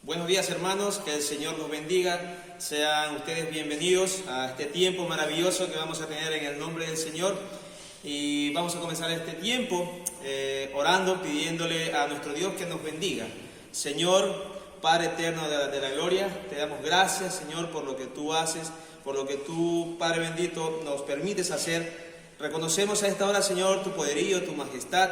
Buenos días, hermanos, que el Señor los bendiga. Sean ustedes bienvenidos a este tiempo maravilloso que vamos a tener en el nombre del Señor. Y vamos a comenzar este tiempo orando, pidiéndole a nuestro Dios que nos bendiga. Señor, Padre eterno de la gloria, te damos gracias, Señor, por lo que tú haces, por lo que tú, Padre bendito, nos permites hacer. Reconocemos a esta hora, Señor, tu poderío, tu majestad,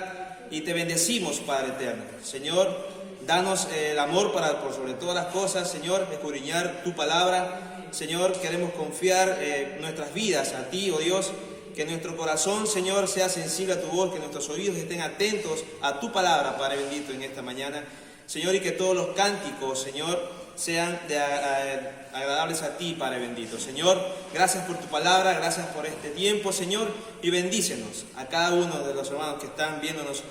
y te bendecimos, Padre eterno. Señor, danos el amor por sobre todas las cosas, Señor, escudriñar tu palabra. Señor, queremos confiar nuestras vidas a ti, oh Dios, que nuestro corazón, Señor, sea sensible a tu voz, que nuestros oídos estén atentos a tu palabra, Padre bendito, en esta mañana. Señor, y que todos los cánticos, Señor, sean agradables a ti, Padre bendito. Señor, gracias por tu palabra, gracias por este tiempo, Señor, y bendícenos a cada uno de los hermanos que están viéndonos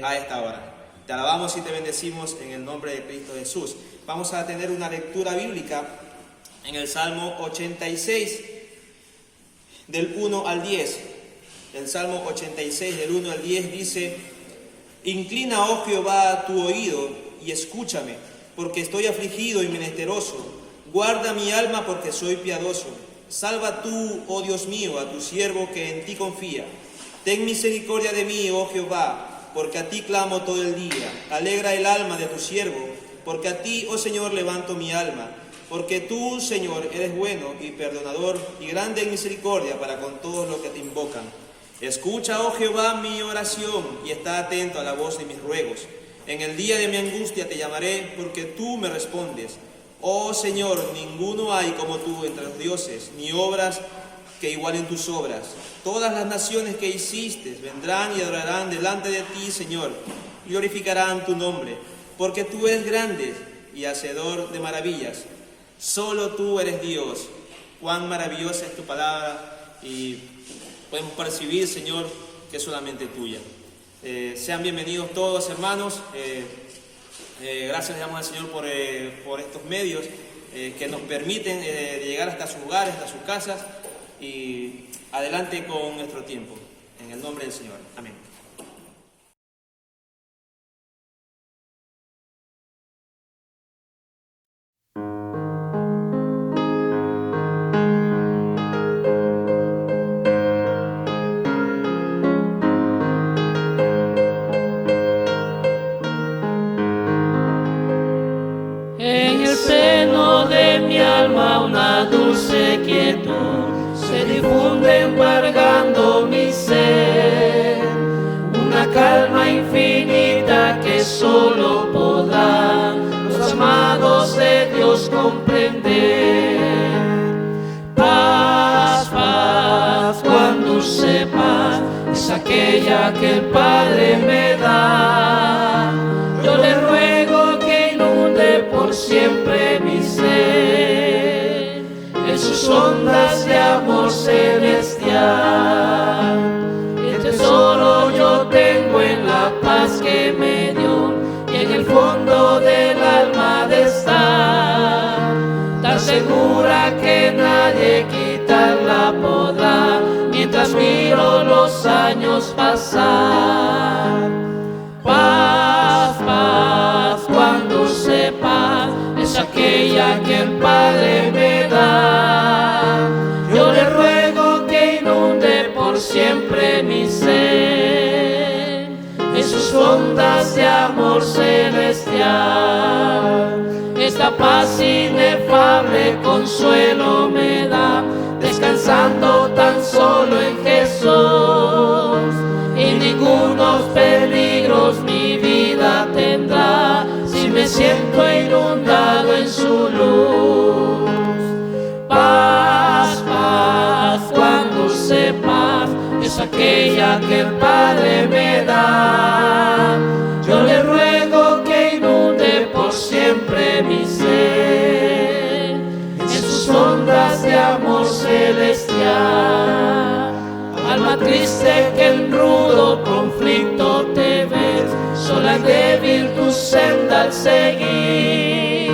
a esta hora. Te alabamos y te bendecimos en el nombre de Cristo Jesús. Vamos a tener una lectura bíblica en el Salmo 86, del 1 al 10. El Salmo 86, del 1 al 10 dice: Inclina, oh Jehová, tu oído y escúchame, porque estoy afligido y menesteroso. Guarda mi alma, porque soy piadoso. Salva tú, oh Dios mío, a tu siervo que en ti confía. Ten misericordia de mí, oh Jehová, porque a ti clamo todo el día. Alegra el alma de tu siervo, porque a ti, oh Señor, levanto mi alma. Porque tú, Señor, eres bueno y perdonador y grande en misericordia para con todos los que te invocan. Escucha, oh Jehová, mi oración y está atento a la voz de mis ruegos. En el día de mi angustia te llamaré, porque tú me respondes. Oh Señor, ninguno hay como tú entre los dioses, ni obras que igualen tus obras. Todas las naciones que hiciste vendrán y adorarán delante de ti, Señor, y glorificarán tu nombre, porque tú eres grande y hacedor de maravillas. Solo tú eres Dios. Cuán maravillosa es tu palabra, y podemos percibir, Señor, que es solamente tuya. Sean bienvenidos todos, hermanos. Gracias le damos al Señor por estos medios que nos permiten llegar hasta sus hogares, hasta sus casas, y adelante con nuestro tiempo. En el nombre del Señor. Amén. En el seno de mi alma una dulce quietud se difunde embargando mi ser, una calma infinita que solo podrán los amados de Dios comprender. Paz, paz, cuán dulce paz es aquella que el Padre me da. Yo le ruego que inunde por siempre mi ser en sus ondas de amor celestial. El tesoro yo tengo en la paz que me dio, y en el fondo del alma de estar, tan segura que nadie quitarla podrá, mientras miro los años pasar. Paz, paz, cuán dulce paz es aquella que el Padre me da. Yo le ruego que inunde por siempre mi ser en sus ondas de amor celestial. Esta paz inefable consuelo me da, descansando tan solo en Jesús, y ningunos peligros mi vida tendrá si me siento inundado en su luz. Paz, paz, cuán dulce paz es aquella que el Padre me da. Yo le ruego que inunde por siempre mi ser en sus ondas de amor celestial. Alma triste que en rudo conflicto te ves, sola y débil tu senda al seguir.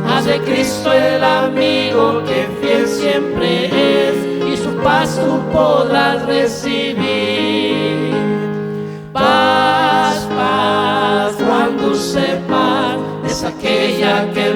Haz de Cristo el amigo que fiel siempre es, y su paz tú podrás recibir. Paz, paz, cuán dulce paz es aquella que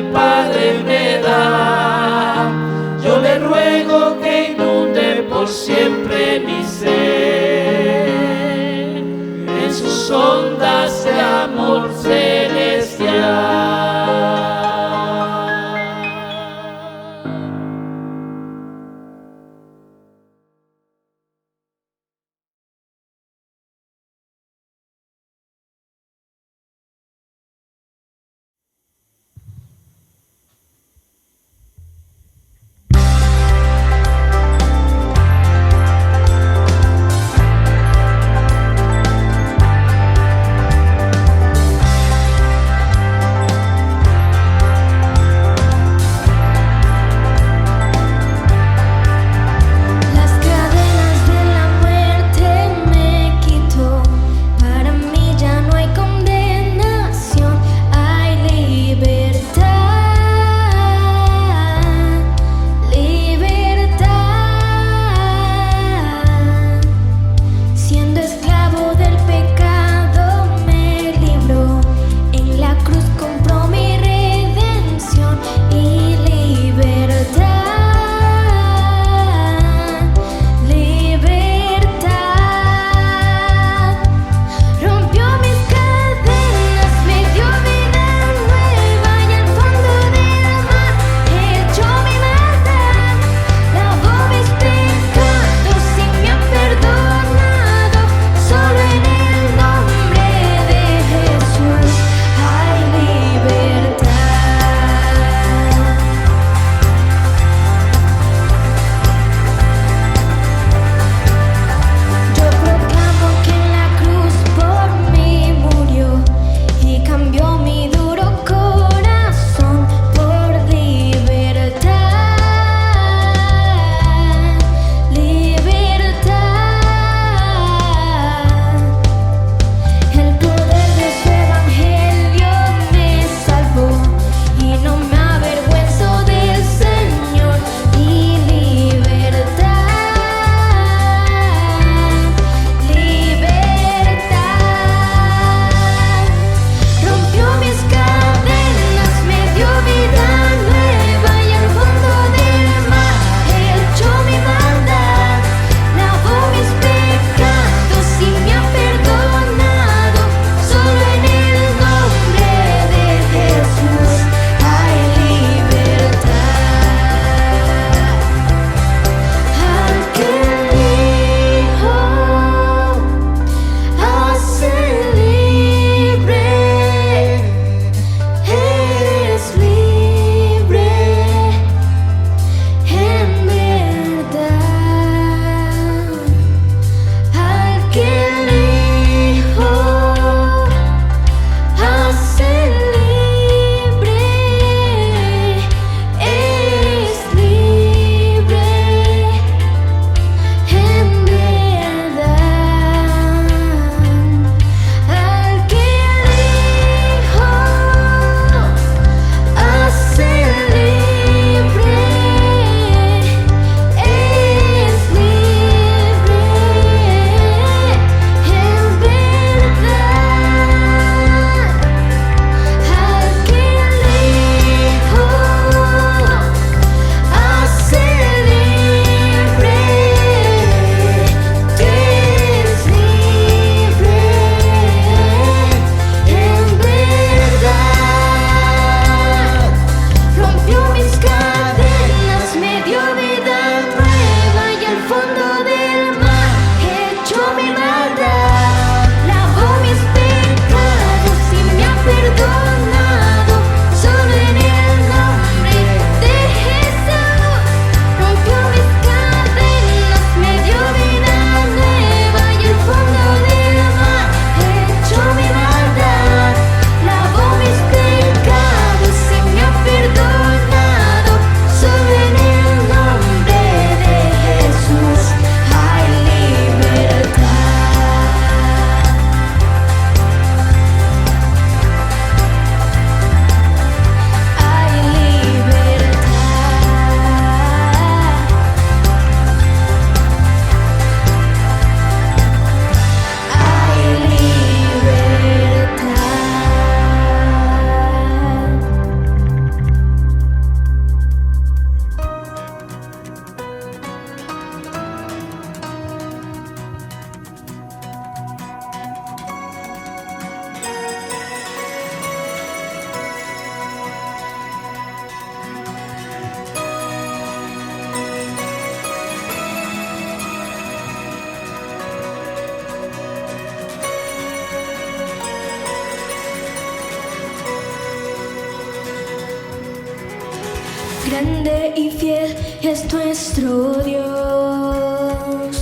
Grande y fiel es nuestro Dios.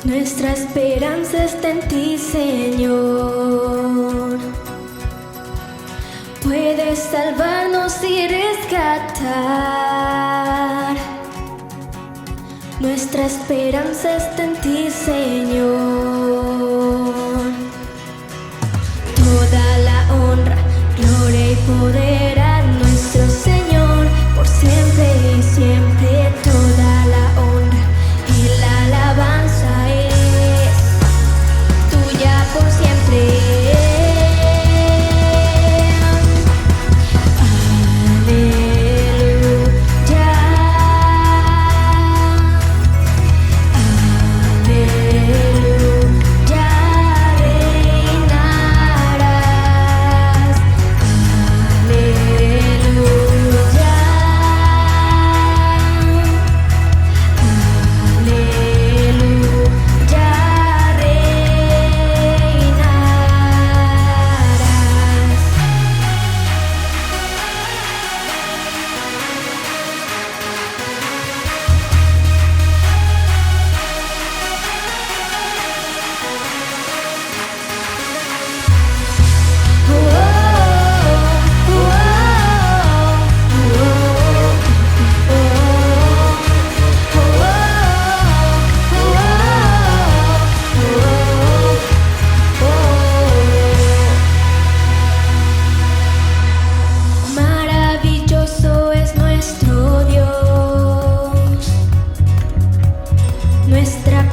Nuestra esperanza está en ti, Señor. Puedes salvarnos y rescatar. Nuestra esperanza está en ti, Señor. Toda la honra, gloria y poder a nuestro Señor, por siempre y siempre. Toda la honra y la alabanza es tuya por siempre.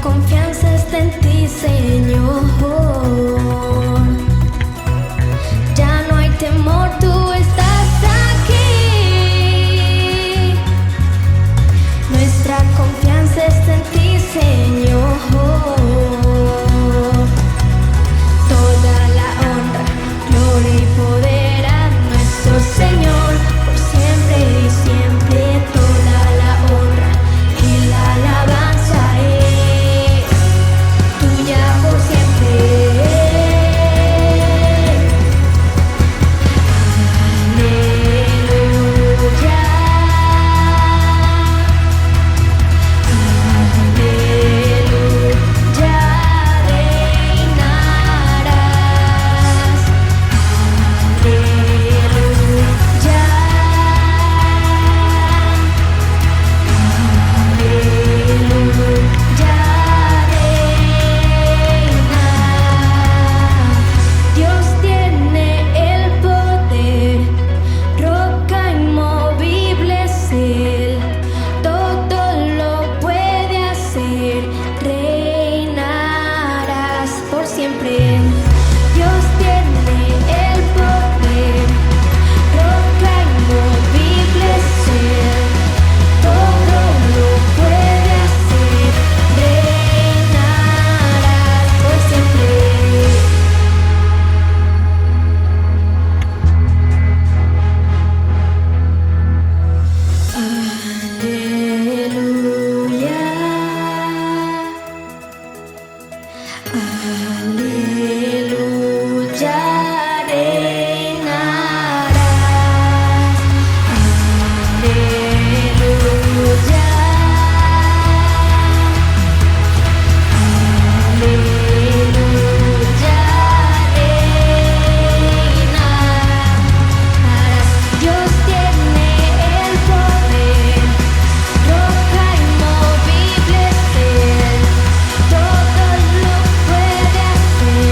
Confianza está en ti, Señor. Ya no hay temor, tú estás aquí. Nuestra confianza está en ti, Señor. Toda la honra, gloria y poder a nuestro Señor, por siempre y siempre. Toda la honra y la alabanza es tuya por siempre. Aleluya. Aleluya, reinarás. Aleluya. Aleluya, reina. Dios tiene el poder, roca inmovible es Él, todo lo puede hacer, reinarás por siempre. Dios tiene el poder, roca inmovible es Él, todo lo puede hacer, reinarás por siempre. Aleluya. Aleluya, reinarás. Aleluya. Aleluya, reinarás. Dios tiene el poder, roca inmovible es Él, todo lo puede hacer,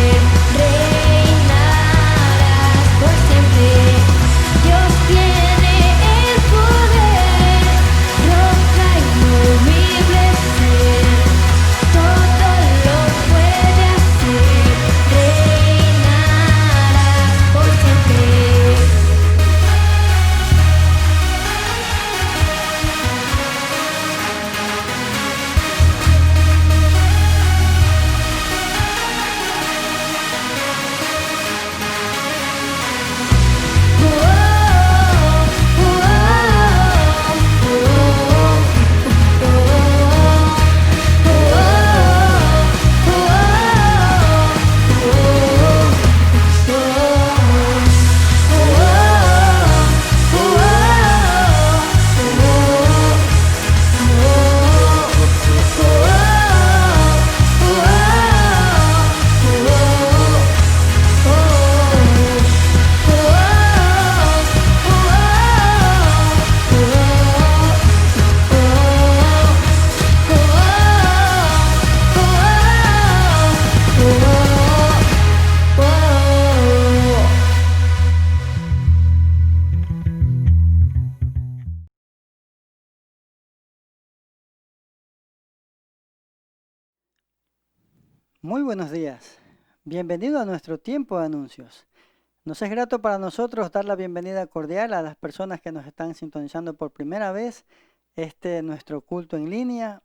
Muy buenos días. Bienvenido a nuestro tiempo de anuncios. Nos es grato para nosotros dar la bienvenida cordial a las personas que nos están sintonizando por primera vez nuestro culto en línea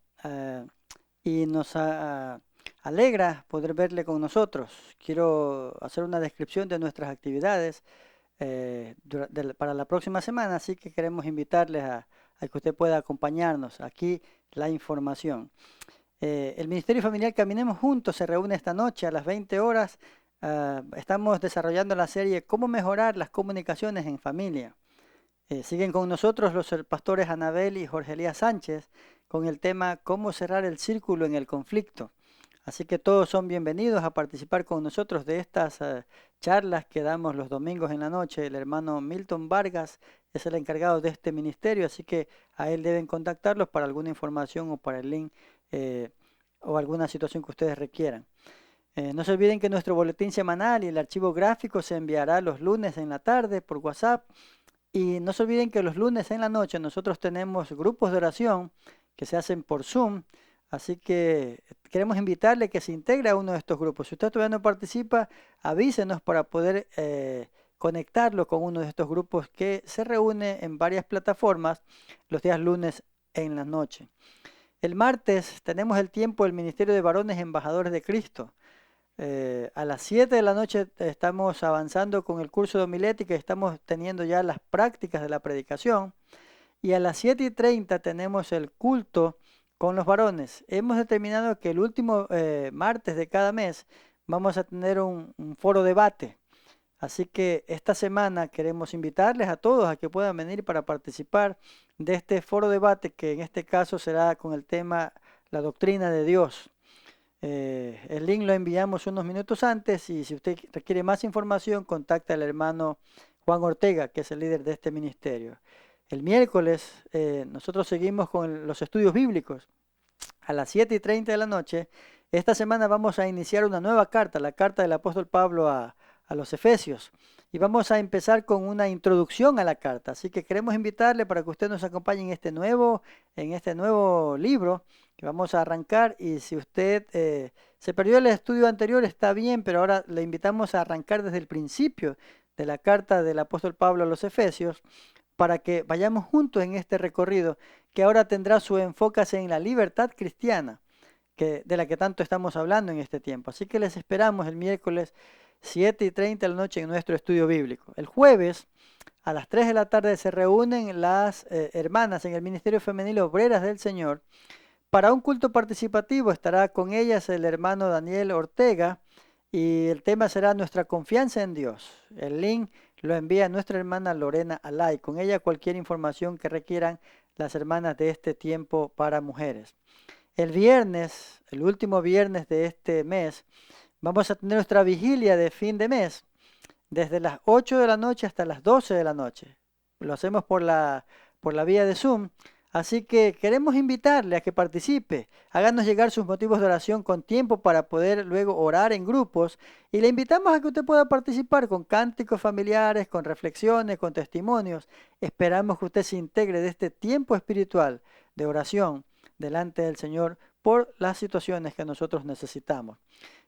y nos alegra poder verle con nosotros. Quiero hacer una descripción de nuestras actividades para la próxima semana, así que queremos invitarles a que usted pueda acompañarnos. Aquí la información. El Ministerio Familiar Caminemos Juntos se reúne esta noche a las 20 horas. Estamos desarrollando la serie Cómo mejorar las comunicaciones en familia. Siguen con nosotros los pastores Anabel y Jorge Elías Sánchez con el tema Cómo cerrar el círculo en el conflicto. Así que todos son bienvenidos a participar con nosotros de estas charlas que damos los domingos en la noche. El hermano Milton Vargas es el encargado de este ministerio, así que a él deben contactarlos para alguna información o para el link o alguna situación que ustedes requieran. No se olviden que nuestro boletín semanal y el archivo gráfico se enviará los lunes en la tarde por WhatsApp. Y no se olviden que los lunes en la noche nosotros tenemos grupos de oración que se hacen por Zoom. Así que queremos invitarle que se integre a uno de estos grupos. Si usted todavía no participa, avísenos para poder conectarlo con uno de estos grupos que se reúne en varias plataformas los días lunes en la noche. El martes tenemos el tiempo del Ministerio de Varones Embajadores de Cristo. A las 7 de la noche estamos avanzando con el curso de homilética y estamos teniendo ya las prácticas de la predicación. Y a las 7:30 tenemos el culto con los varones. Hemos determinado que el último martes de cada mes vamos a tener un foro debate. Así que esta semana queremos invitarles a todos a que puedan venir para participar de este foro debate, que en este caso será con el tema La doctrina de Dios. El link lo enviamos unos minutos antes y si usted requiere más información, contacta al hermano Juan Ortega, que es el líder de este ministerio. El miércoles nosotros seguimos con los estudios bíblicos a las 7:30 de la noche. Esta semana vamos a iniciar una nueva carta, la carta del apóstol Pablo a los Efesios. Y vamos a empezar con una introducción a la carta. Así que queremos invitarle para que usted nos acompañe en este nuevo libro que vamos a arrancar. Y si usted se perdió el estudio anterior, está bien, pero ahora le invitamos a arrancar desde el principio de la carta del apóstol Pablo a los Efesios para que vayamos juntos en este recorrido que ahora tendrá su enfoque en la libertad cristiana, de la que tanto estamos hablando en este tiempo. Así que les esperamos el miércoles 7:30 de la noche en nuestro estudio bíblico. El jueves a las 3 de la tarde se reúnen las hermanas en el Ministerio Femenil Obreras del Señor para un culto participativo. Estará con ellas el hermano Daniel Ortega y el tema será Nuestra confianza en Dios. El link lo envía nuestra hermana Lorena Alay. Con ella cualquier información que requieran las hermanas de este tiempo para mujeres. El viernes, el último viernes de este mes, vamos a tener nuestra vigilia de fin de mes, desde las 8 de la noche hasta las 12 de la noche. Lo hacemos por la vía de Zoom, así que queremos invitarle a que participe. Háganos llegar sus motivos de oración con tiempo para poder luego orar en grupos. Y le invitamos a que usted pueda participar con cánticos familiares, con reflexiones, con testimonios. Esperamos que usted se integre de este tiempo espiritual de oración delante del Señor por las situaciones que nosotros necesitamos.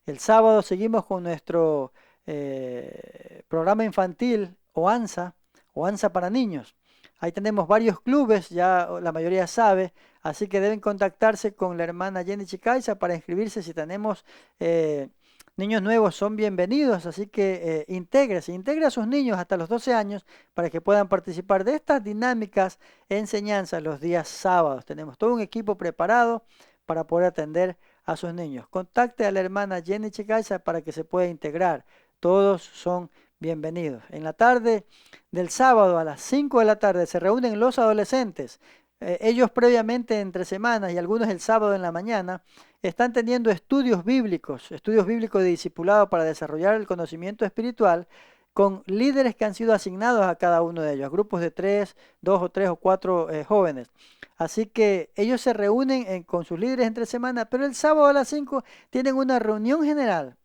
El sábado seguimos con nuestro programa infantil OANSA para niños. Ahí tenemos varios clubes, ya la mayoría sabe, así que deben contactarse con la hermana Jenny Chicaiza para inscribirse. Si tenemos niños nuevos, son bienvenidos, así que integre a sus niños hasta los 12 años para que puedan participar de estas dinámicas enseñanzas los días sábados. Tenemos todo un equipo preparado para poder atender a sus niños. Contacte a la hermana Jenny Chicaiza para que se pueda integrar. Todos son bienvenidos. En la tarde del sábado a las 5 de la tarde se reúnen los adolescentes. Ellos previamente entre semanas y algunos el sábado en la mañana están teniendo estudios bíblicos de discipulado para desarrollar el conocimiento espiritual con líderes que han sido asignados a cada uno de ellos, grupos de 2 o 3 o 4 jóvenes. Así que ellos se reúnen con sus líderes entre semana, pero el sábado a las 5 tienen una reunión general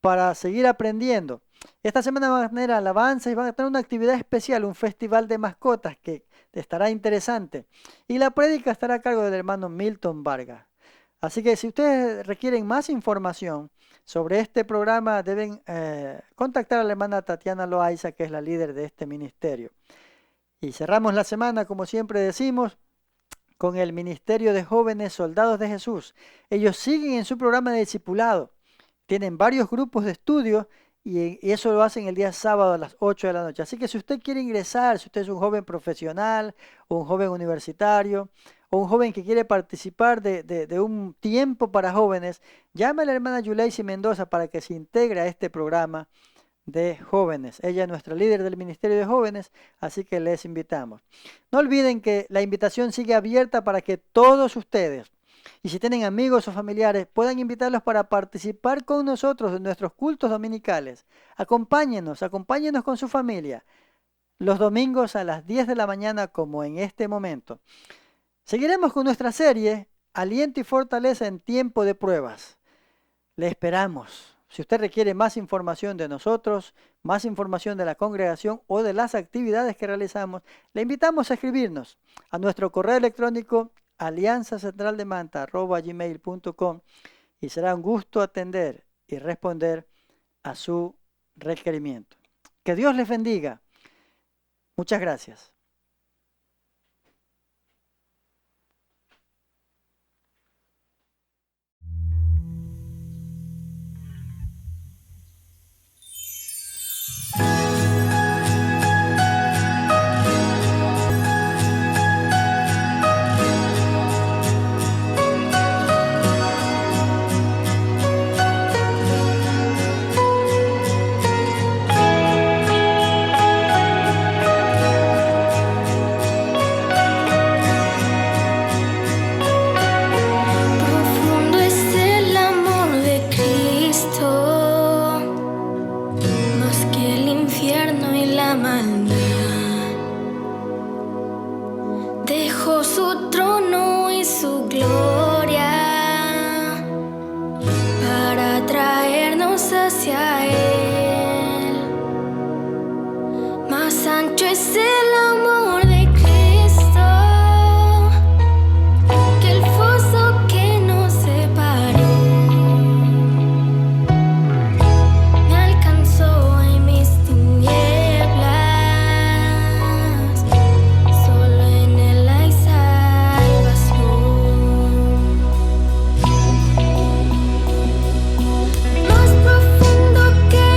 para seguir aprendiendo. Esta semana van a tener alabanza y van a tener una actividad especial, un festival de mascotas que estará interesante. Y la prédica estará a cargo del hermano Milton Vargas. Así que si ustedes requieren más información sobre este programa, deben contactar a la hermana Tatiana Loaiza, que es la líder de este ministerio. Y cerramos la semana, como siempre decimos, con el Ministerio de Jóvenes Soldados de Jesús. Ellos siguen en su programa de discipulado. Tienen varios grupos de estudio y eso lo hacen el día sábado a las 8 de la noche. Así que si usted quiere ingresar, si usted es un joven profesional o un joven universitario o un joven que quiere participar de un tiempo para jóvenes, llame a la hermana Yuleisi Mendoza para que se integre a este programa de jóvenes. Ella es nuestra líder del Ministerio de Jóvenes, así que les invitamos. No olviden que la invitación sigue abierta para que todos ustedes, y si tienen amigos o familiares, puedan invitarlos para participar con nosotros en nuestros cultos dominicales. Acompáñenos con su familia, los domingos a las 10 de la mañana como en este momento. Seguiremos con nuestra serie Aliento y Fortaleza en Tiempo de Pruebas. Le esperamos. Si usted requiere más información de nosotros, más información de la congregación o de las actividades que realizamos, le invitamos a escribirnos a nuestro correo electrónico alianzacentraldemanta@gmail.com y será un gusto atender y responder a su requerimiento. Que Dios les bendiga. Muchas gracias. Profundo es el amor de Cristo, más que el infierno y la maldad. Dejó su trono y su gloria para traernos hacia Él. Más ancho es el amor de Cristo que el foso que nos separó. Me alcanzó en mis tinieblas, solo en Él hay salvación. Más profundo que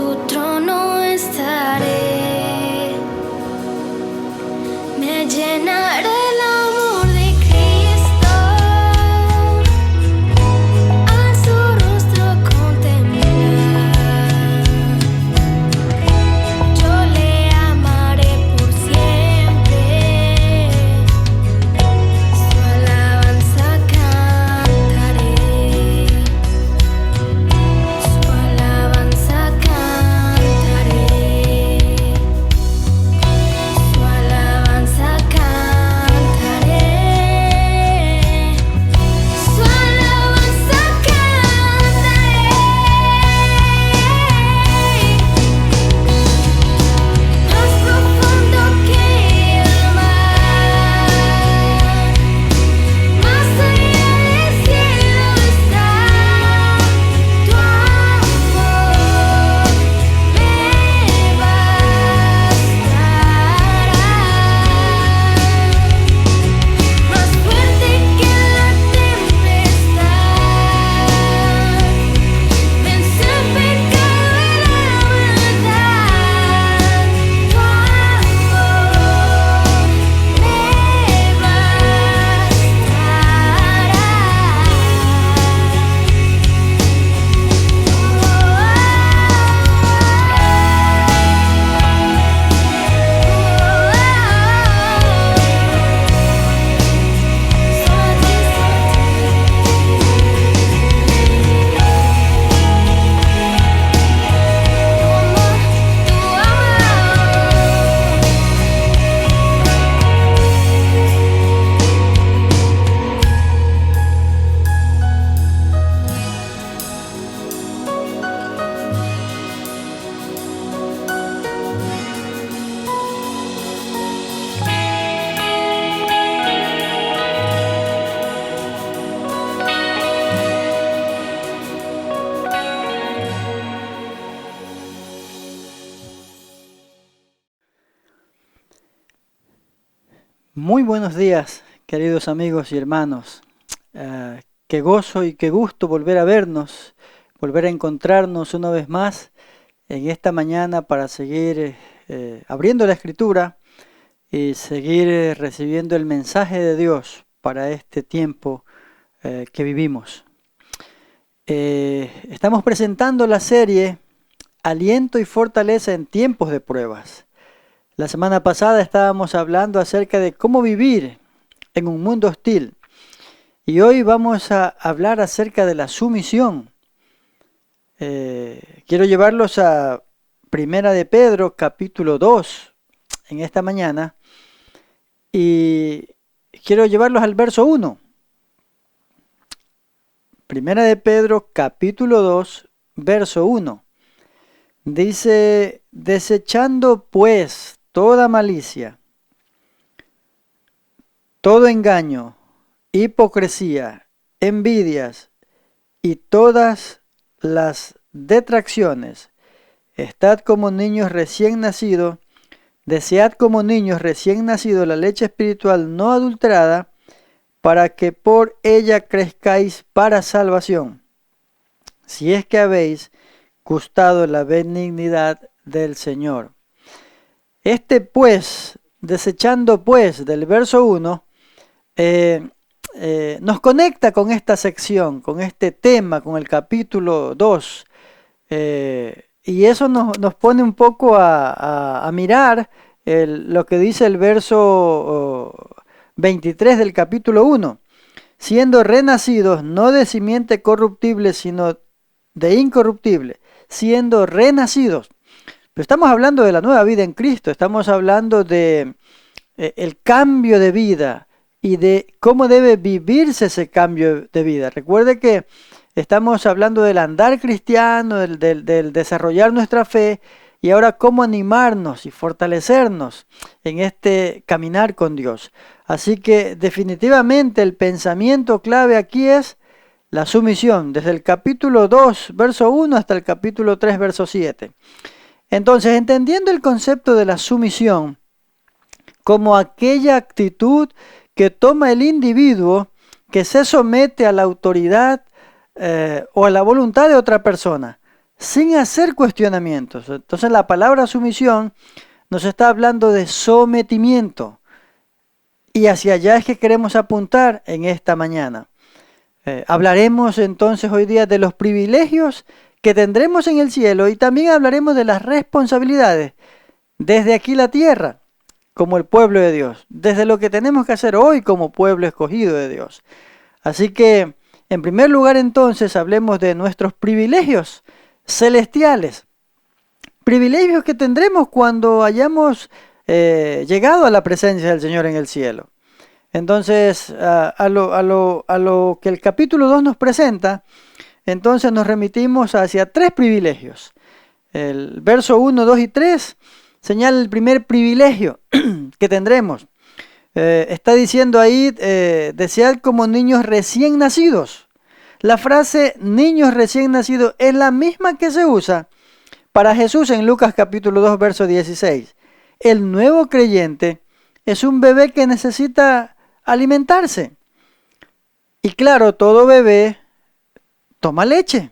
tu trono estaré, me llenaré el amor de Cristo, a su rostro contemplar. Yo le amaré por siempre, su alabanza cantaré, su alabanza cantaré, su alabanza cantaré, su alabanza cantaré. Más profundo que el mar, más allá del cielo está tu amor, me bastará. Más fuerte que la tempestad, vence el pecado y la maldad. Tu amor me Muy buenos días, queridos amigos y hermanos. Qué gozo y qué gusto volver a vernos, volver a encontrarnos una vez más en esta mañana para seguir abriendo la Escritura y seguir recibiendo el mensaje de Dios para este tiempo que vivimos. Estamos presentando la serie Aliento y Fortaleza en Tiempos de Pruebas. La semana pasada estábamos hablando acerca de cómo vivir en un mundo hostil. Y hoy vamos a hablar acerca de la sumisión. Quiero llevarlos a Primera de Pedro, capítulo 2, en esta mañana. Y quiero llevarlos al verso 1. Primera de Pedro, capítulo 2, verso 1. Dice, desechando pues toda malicia, todo engaño, hipocresía, envidias y todas las detracciones, estad como niños recién nacidos, desead como niños recién nacidos la leche espiritual no adulterada, para que por ella crezcáis para salvación, si es que habéis gustado la benignidad del Señor. Desechando pues, del verso 1, nos conecta con esta sección, con este tema, con el capítulo 2. Y eso nos pone un poco a mirar lo que dice el verso 23 del capítulo 1. Siendo renacidos, no de simiente corruptible, sino de incorruptible, siendo renacidos. Pero estamos hablando de la nueva vida en Cristo, estamos hablando de el cambio de vida y de cómo debe vivirse ese cambio de vida. Recuerde que estamos hablando del andar cristiano, del desarrollar nuestra fe y ahora cómo animarnos y fortalecernos en este caminar con Dios. Así que definitivamente el pensamiento clave aquí es la sumisión, desde el capítulo 2, verso 1 hasta el capítulo 3, verso 7. Entonces, entendiendo el concepto de la sumisión como aquella actitud que toma el individuo que se somete a la autoridad o a la voluntad de otra persona, sin hacer cuestionamientos. Entonces la palabra sumisión nos está hablando de sometimiento. Y hacia allá es que queremos apuntar en esta mañana. Hablaremos entonces hoy día de los privilegios que tendremos en el cielo y también hablaremos de las responsabilidades desde aquí la tierra como el pueblo de Dios, desde lo que tenemos que hacer hoy como pueblo escogido de Dios. Así que, en primer lugar entonces, hablemos de nuestros privilegios celestiales. Privilegios que tendremos cuando hayamos llegado a la presencia del Señor en el cielo. Entonces, a lo que el capítulo 2 nos presenta, entonces nos remitimos hacia 3 privilegios. El verso 1, 2 y 3 señala el primer privilegio que tendremos. Está diciendo ahí, desead como niños recién nacidos. La frase niños recién nacidos es la misma que se usa para Jesús en Lucas capítulo 2, verso 16. El nuevo creyente es un bebé que necesita alimentarse. Y claro, todo bebé toma leche.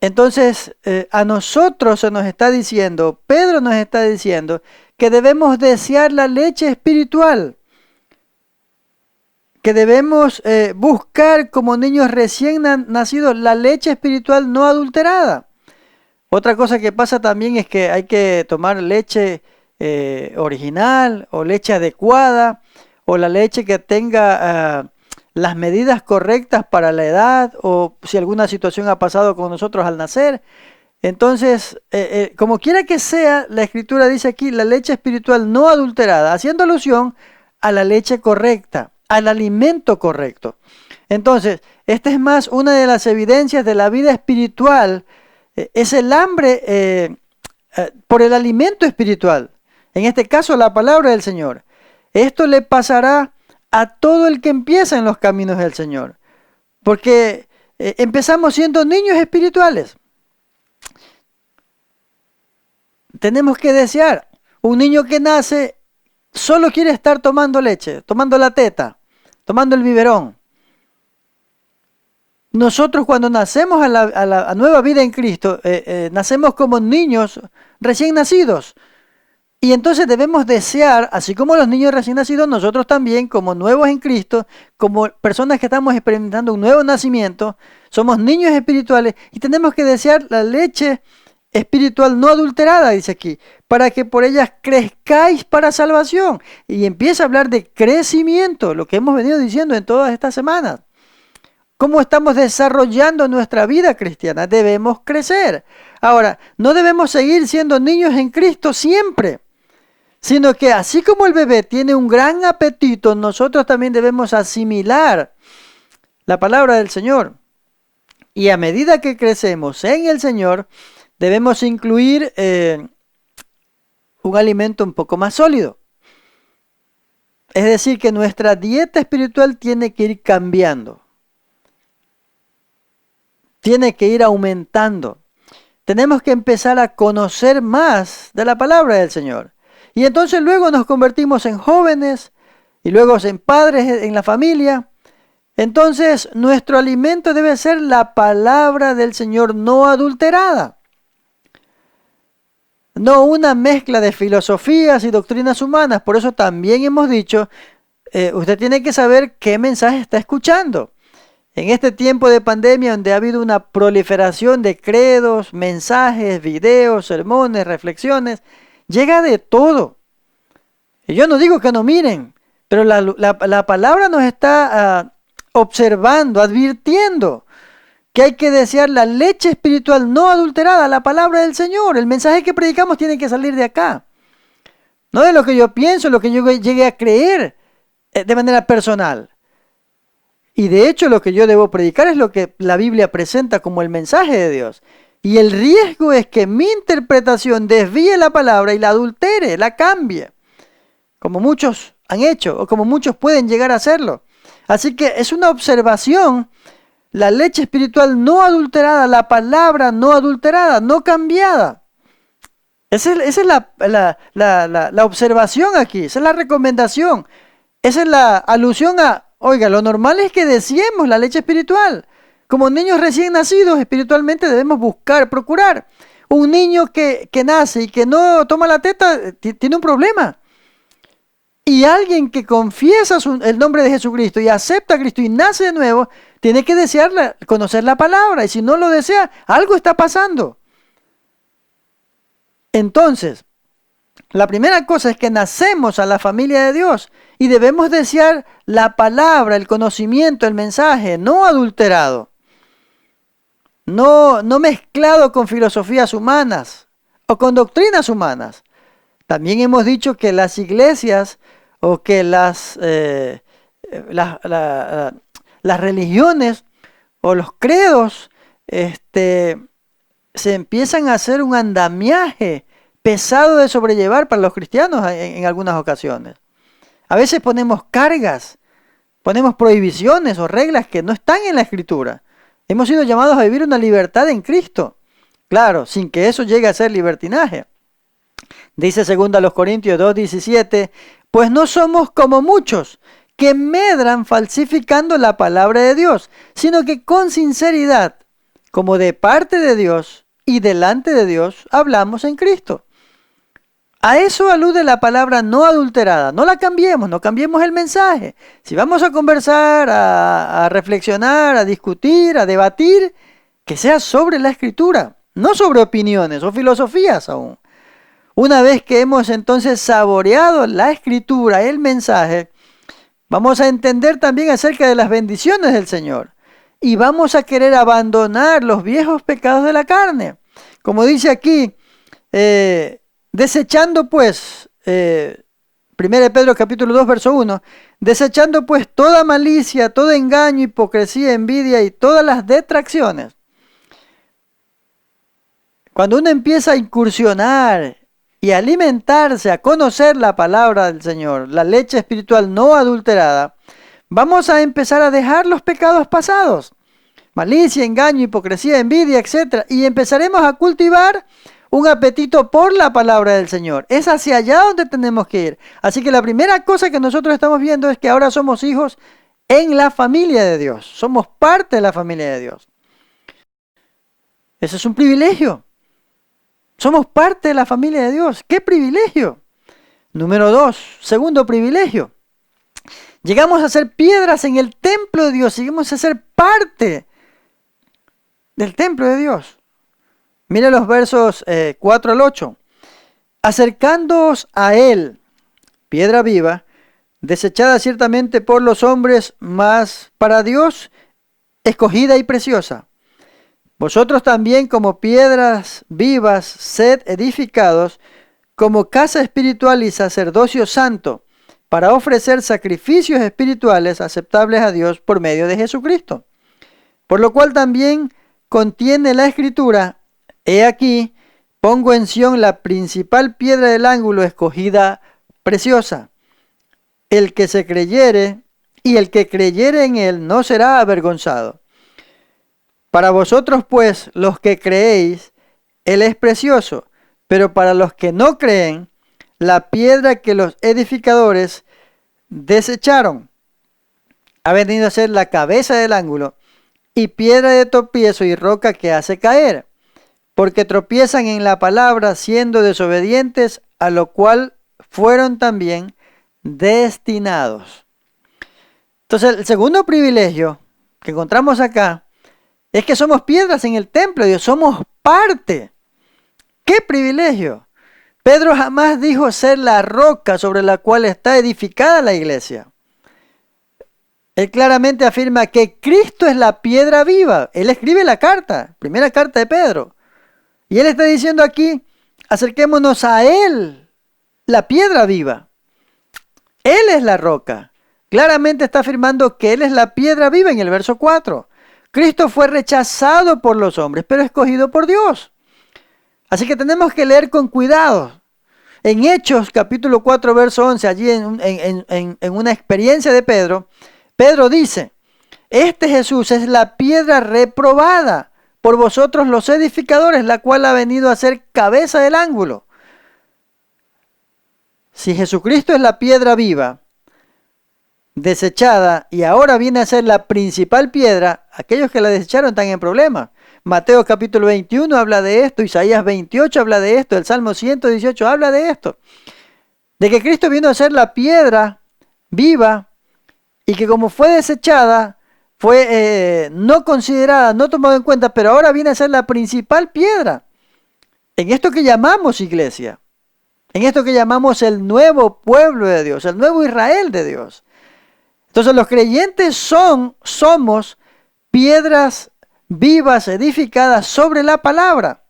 Entonces, a nosotros se nos está diciendo, Pedro nos está diciendo, que debemos desear la leche espiritual, que debemos buscar como niños recién nacidos la leche espiritual no adulterada. Otra cosa que pasa también es que hay que tomar leche original o leche adecuada o la leche que tenga las medidas correctas para la edad o si alguna situación ha pasado con nosotros al nacer. Entonces, como quiera que sea, la Escritura dice aquí la leche espiritual no adulterada, haciendo alusión a la leche correcta, al alimento correcto. Entonces, esta es más una de las evidencias de la vida espiritual, es el hambre por el alimento espiritual. En este caso, la palabra del Señor. Esto le pasará a todo el que empieza en los caminos del Señor, porque empezamos siendo niños espirituales. Tenemos que desear. Un niño que nace solo quiere estar tomando leche, tomando la teta, tomando el biberón. Nosotros cuando nacemos a la nueva vida en Cristo, nacemos como niños recién nacidos. Y entonces debemos desear, así como los niños recién nacidos, nosotros también como nuevos en Cristo, como personas que estamos experimentando un nuevo nacimiento, somos niños espirituales y tenemos que desear la leche espiritual no adulterada, dice aquí, para que por ellas crezcáis para salvación. Y empieza a hablar de crecimiento, lo que hemos venido diciendo en todas estas semanas. ¿Cómo estamos desarrollando nuestra vida cristiana? Debemos crecer. Ahora, no debemos seguir siendo niños en Cristo siempre, sino que así como el bebé tiene un gran apetito, nosotros también debemos asimilar la palabra del Señor. Y a medida que crecemos en el Señor, debemos incluir un alimento un poco más sólido. Es decir, que nuestra dieta espiritual tiene que ir cambiando. Tiene que ir aumentando. Tenemos que empezar a conocer más de la palabra del Señor. Y entonces luego nos convertimos en jóvenes y luego en padres en la familia. Entonces nuestro alimento debe ser la palabra del Señor no adulterada. No una mezcla de filosofías y doctrinas humanas. Por eso también hemos dicho, usted tiene que saber qué mensaje está escuchando. En este tiempo de pandemia donde ha habido una proliferación de credos, mensajes, videos, sermones, reflexiones, llega de todo. Y yo no digo que no miren, pero la palabra nos está observando, advirtiendo que hay que desear la leche espiritual no adulterada, la palabra del Señor. El mensaje que predicamos tiene que salir de acá. No de lo que yo pienso, lo que yo llegué a creer de manera personal. Y de hecho lo que yo debo predicar es lo que la Biblia presenta como el mensaje de Dios. Y el riesgo es que mi interpretación desvíe la palabra y la adultere, la cambie. Como muchos han hecho o como muchos pueden llegar a hacerlo. Así que es una observación, la leche espiritual no adulterada, la palabra no adulterada, no cambiada. Esa es la observación aquí, esa es la recomendación. Esa es la alusión a, oiga, lo normal es que deseemos la leche espiritual, Como niños recién nacidos, espiritualmente debemos buscar, procurar. Un niño que nace y que no toma la teta, tiene un problema. Y alguien que confiesa el nombre de Jesucristo y acepta a Cristo y nace de nuevo, tiene que desear conocer la palabra. Y si no lo desea, algo está pasando. Entonces, la primera cosa es que nacemos a la familia de Dios y debemos desear la palabra, el conocimiento, el mensaje, no adulterado, no mezclado con filosofías humanas o con doctrinas humanas. También hemos dicho que las iglesias o que las religiones o los credos se empiezan a hacer un andamiaje pesado de sobrellevar para los cristianos en algunas ocasiones. A veces ponemos cargas, ponemos prohibiciones o reglas que no están en la Escritura. Hemos sido llamados a vivir una libertad en Cristo. Claro, sin que eso llegue a ser libertinaje. Dice 2 Corintios 2:17, pues no somos como muchos que medran falsificando la palabra de Dios, sino que con sinceridad, como de parte de Dios y delante de Dios, hablamos en Cristo. A eso alude la palabra no adulterada. No la cambiemos, no cambiemos el mensaje. Si vamos a conversar, a reflexionar, a discutir, a debatir, que sea sobre la Escritura, no sobre opiniones o filosofías aún. Una vez que hemos entonces saboreado la Escritura, el mensaje, vamos a entender también acerca de las bendiciones del Señor. Y vamos a querer abandonar los viejos pecados de la carne. Como dice aquí, desechando pues, 1 Pedro capítulo 2, verso 1, desechando pues toda malicia, todo engaño, hipocresía, envidia y todas las detracciones. Cuando uno empieza a incursionar y a alimentarse, a conocer la palabra del Señor, la leche espiritual no adulterada, vamos a empezar a dejar los pecados pasados, malicia, engaño, hipocresía, envidia, etc. Y empezaremos a cultivar un apetito por la palabra del Señor. Es hacia allá donde tenemos que ir. Así que la primera cosa que nosotros estamos viendo es que ahora somos hijos en la familia de Dios. Somos parte de la familia de Dios. Ese es un privilegio. Somos parte de la familia de Dios. ¡Qué privilegio! Número 2, segundo privilegio. Llegamos a ser piedras en el templo de Dios. Llegamos a ser parte del templo de Dios. Mira los versos 4 al 8. Acercándoos a Él, piedra viva, desechada ciertamente por los hombres, mas para Dios escogida y preciosa. Vosotros también como piedras vivas, sed edificados como casa espiritual y sacerdocio santo, para ofrecer sacrificios espirituales aceptables a Dios por medio de Jesucristo. Por lo cual también contiene la Escritura: he aquí, pongo en Sión la principal piedra del ángulo, escogida, preciosa. El que se creyere y el que creyere en él no será avergonzado. Para vosotros pues, los que creéis, él es precioso, pero para los que no creen, la piedra que los edificadores desecharon ha venido a ser la cabeza del ángulo y piedra de tropiezo y roca que hace caer, porque tropiezan en la palabra siendo desobedientes, a lo cual fueron también destinados. Entonces, el segundo privilegio que encontramos acá es que somos piedras en el templo de Dios, somos parte. ¡Qué privilegio! Pedro jamás dijo ser la roca sobre la cual está edificada la iglesia. Él claramente afirma que Cristo es la piedra viva. Él escribe la carta, primera carta de Pedro. Y él está diciendo aquí, acerquémonos a Él, la piedra viva. Él es la roca. Claramente está afirmando que Él es la piedra viva en el verso 4. Cristo fue rechazado por los hombres, pero escogido por Dios. Así que tenemos que leer con cuidado. En Hechos, capítulo 4, verso 11, allí en una experiencia de Pedro, Pedro dice: este Jesús es la piedra reprobada por vosotros los edificadores, la cual ha venido a ser cabeza del ángulo. Si Jesucristo es la piedra viva, desechada, y ahora viene a ser la principal piedra, Aquellos que la desecharon están en problemas. Mateo capítulo 21 habla de esto, Isaías 28 habla de esto, el Salmo 118 habla de esto. De que Cristo vino a ser la piedra viva y que como fue desechada, fue no considerada, no tomada en cuenta, pero ahora viene a ser la principal piedra en esto que llamamos iglesia, en esto que llamamos el nuevo pueblo de Dios, el nuevo Israel de Dios. Entonces los creyentes somos piedras vivas edificadas sobre la palabra.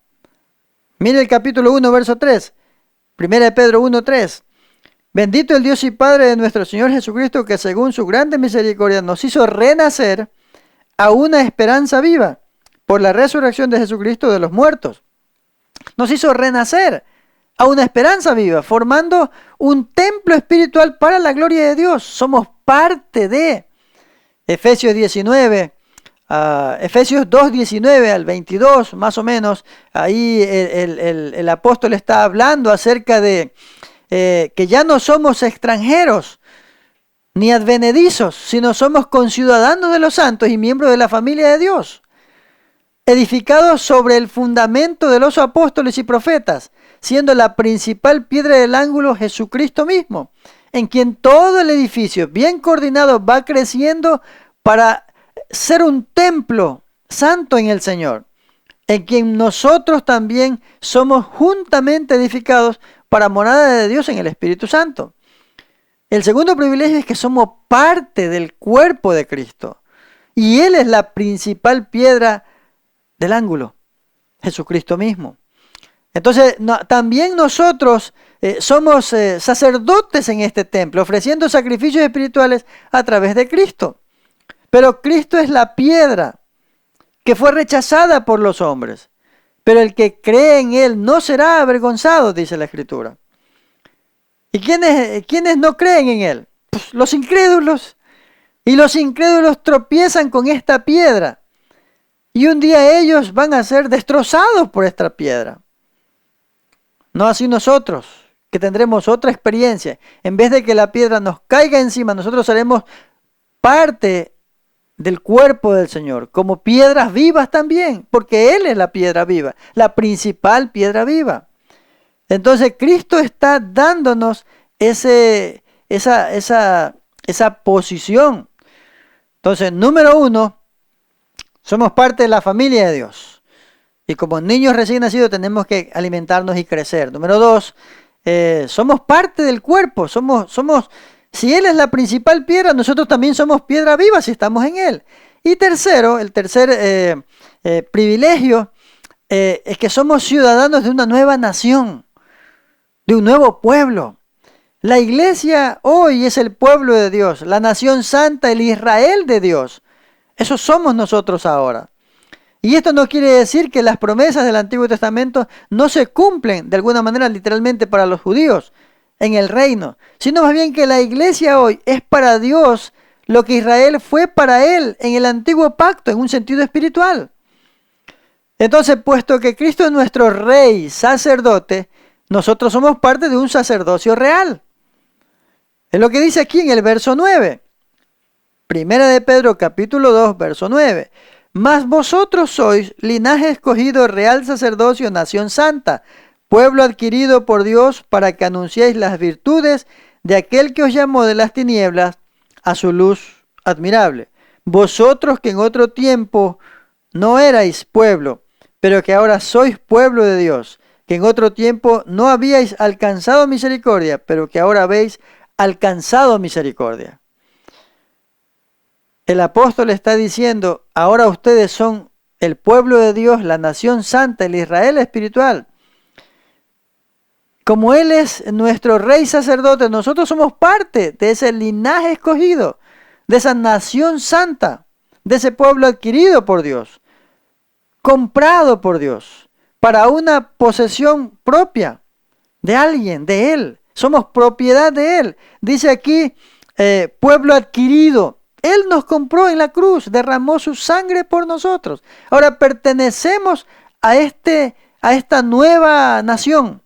Mire el capítulo 1, verso 3. 1 de Pedro 1, 3. Bendito el Dios y Padre de nuestro Señor Jesucristo, que según su grande misericordia nos hizo renacer a una esperanza viva por la resurrección de Jesucristo de los muertos. Nos hizo renacer a una esperanza viva, formando un templo espiritual para la gloria de Dios. Somos parte de Efesios 2, 19 al 22, más o menos. Ahí el apóstol está hablando acerca de que ya no somos extranjeros ni advenedizos, sino somos conciudadanos de los santos y miembros de la familia de Dios, edificados sobre el fundamento de los apóstoles y profetas, siendo la principal piedra del ángulo Jesucristo mismo, en quien todo el edificio bien coordinado va creciendo para ser un templo santo en el Señor, en quien nosotros también somos juntamente edificados para morada de Dios en el Espíritu Santo. El segundo privilegio es que somos parte del cuerpo de Cristo. Y Él es la principal piedra del ángulo, Jesucristo mismo. Entonces, también nosotros somos sacerdotes en este templo, ofreciendo sacrificios espirituales a través de Cristo. Pero Cristo es la piedra que fue rechazada por los hombres. Pero el que cree en Él no será avergonzado, dice la Escritura. ¿Y quiénes no creen en Él? Pues los incrédulos. Y los incrédulos tropiezan con esta piedra. Y un día ellos van a ser destrozados por esta piedra. No así nosotros, que tendremos otra experiencia. En vez de que la piedra nos caiga encima, nosotros seremos parte del cuerpo del Señor, como piedras vivas también, porque Él es la piedra viva, la principal piedra viva. Entonces Cristo está dándonos esa posición. Entonces, número 1, somos parte de la familia de Dios. Y como niños recién nacidos tenemos que alimentarnos y crecer. Número 2, somos parte del cuerpo, si Él es la principal piedra, nosotros también somos piedra viva si estamos en Él. Y tercero, el tercer privilegio es que somos ciudadanos de una nueva nación, de un nuevo pueblo. La iglesia hoy es el pueblo de Dios, la nación santa, el Israel de Dios. Eso somos nosotros ahora. Y esto no quiere decir que las promesas del Antiguo Testamento no se cumplen de alguna manera literalmente para los judíos en el reino, sino más bien que la iglesia hoy es para Dios lo que Israel fue para Él en el antiguo pacto, en un sentido espiritual. Entonces, puesto que Cristo es nuestro rey, sacerdote, nosotros somos parte de un sacerdocio real. Es lo que dice aquí en el verso 9. Primera de Pedro capítulo 2, verso 9. Mas vosotros sois linaje escogido, real sacerdocio, nación santa, pueblo adquirido por Dios para que anunciéis las virtudes de aquel que os llamó de las tinieblas a su luz admirable. Vosotros que en otro tiempo no erais pueblo, pero que ahora sois pueblo de Dios, que en otro tiempo no habíais alcanzado misericordia, pero que ahora habéis alcanzado misericordia. El apóstol está diciendo, ahora ustedes son el pueblo de Dios, la nación santa, el Israel espiritual. Como Él es nuestro rey sacerdote, nosotros somos parte de ese linaje escogido, de esa nación santa, de ese pueblo adquirido por Dios, comprado por Dios, para una posesión propia de alguien, de Él. Somos propiedad de Él. Dice aquí, pueblo adquirido. Él nos compró en la cruz, derramó su sangre por nosotros. Ahora pertenecemos a esta nueva nación.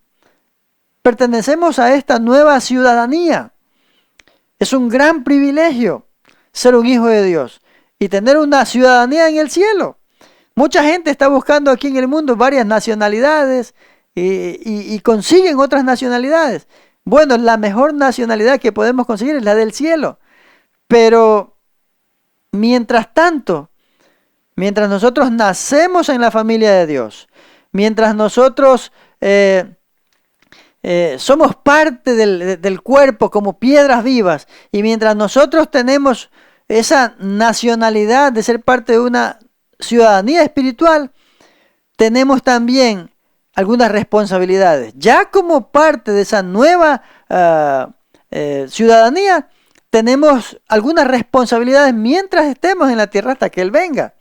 Pertenecemos a esta nueva ciudadanía. Es un gran privilegio ser un hijo de Dios. y tener una ciudadanía en el cielo. Mucha gente está buscando aquí en el mundo varias nacionalidades y consiguen otras nacionalidades. Bueno, la mejor nacionalidad que podemos conseguir es la del cielo. Pero mientras tanto, mientras nosotros nacemos en la familia de Dios, mientras nosotros somos parte del cuerpo como piedras vivas, y mientras nosotros tenemos esa nacionalidad de ser parte de una ciudadanía espiritual, tenemos también algunas responsabilidades. Ya como parte de esa nueva ciudadanía, tenemos algunas responsabilidades mientras estemos en la tierra hasta que Él venga.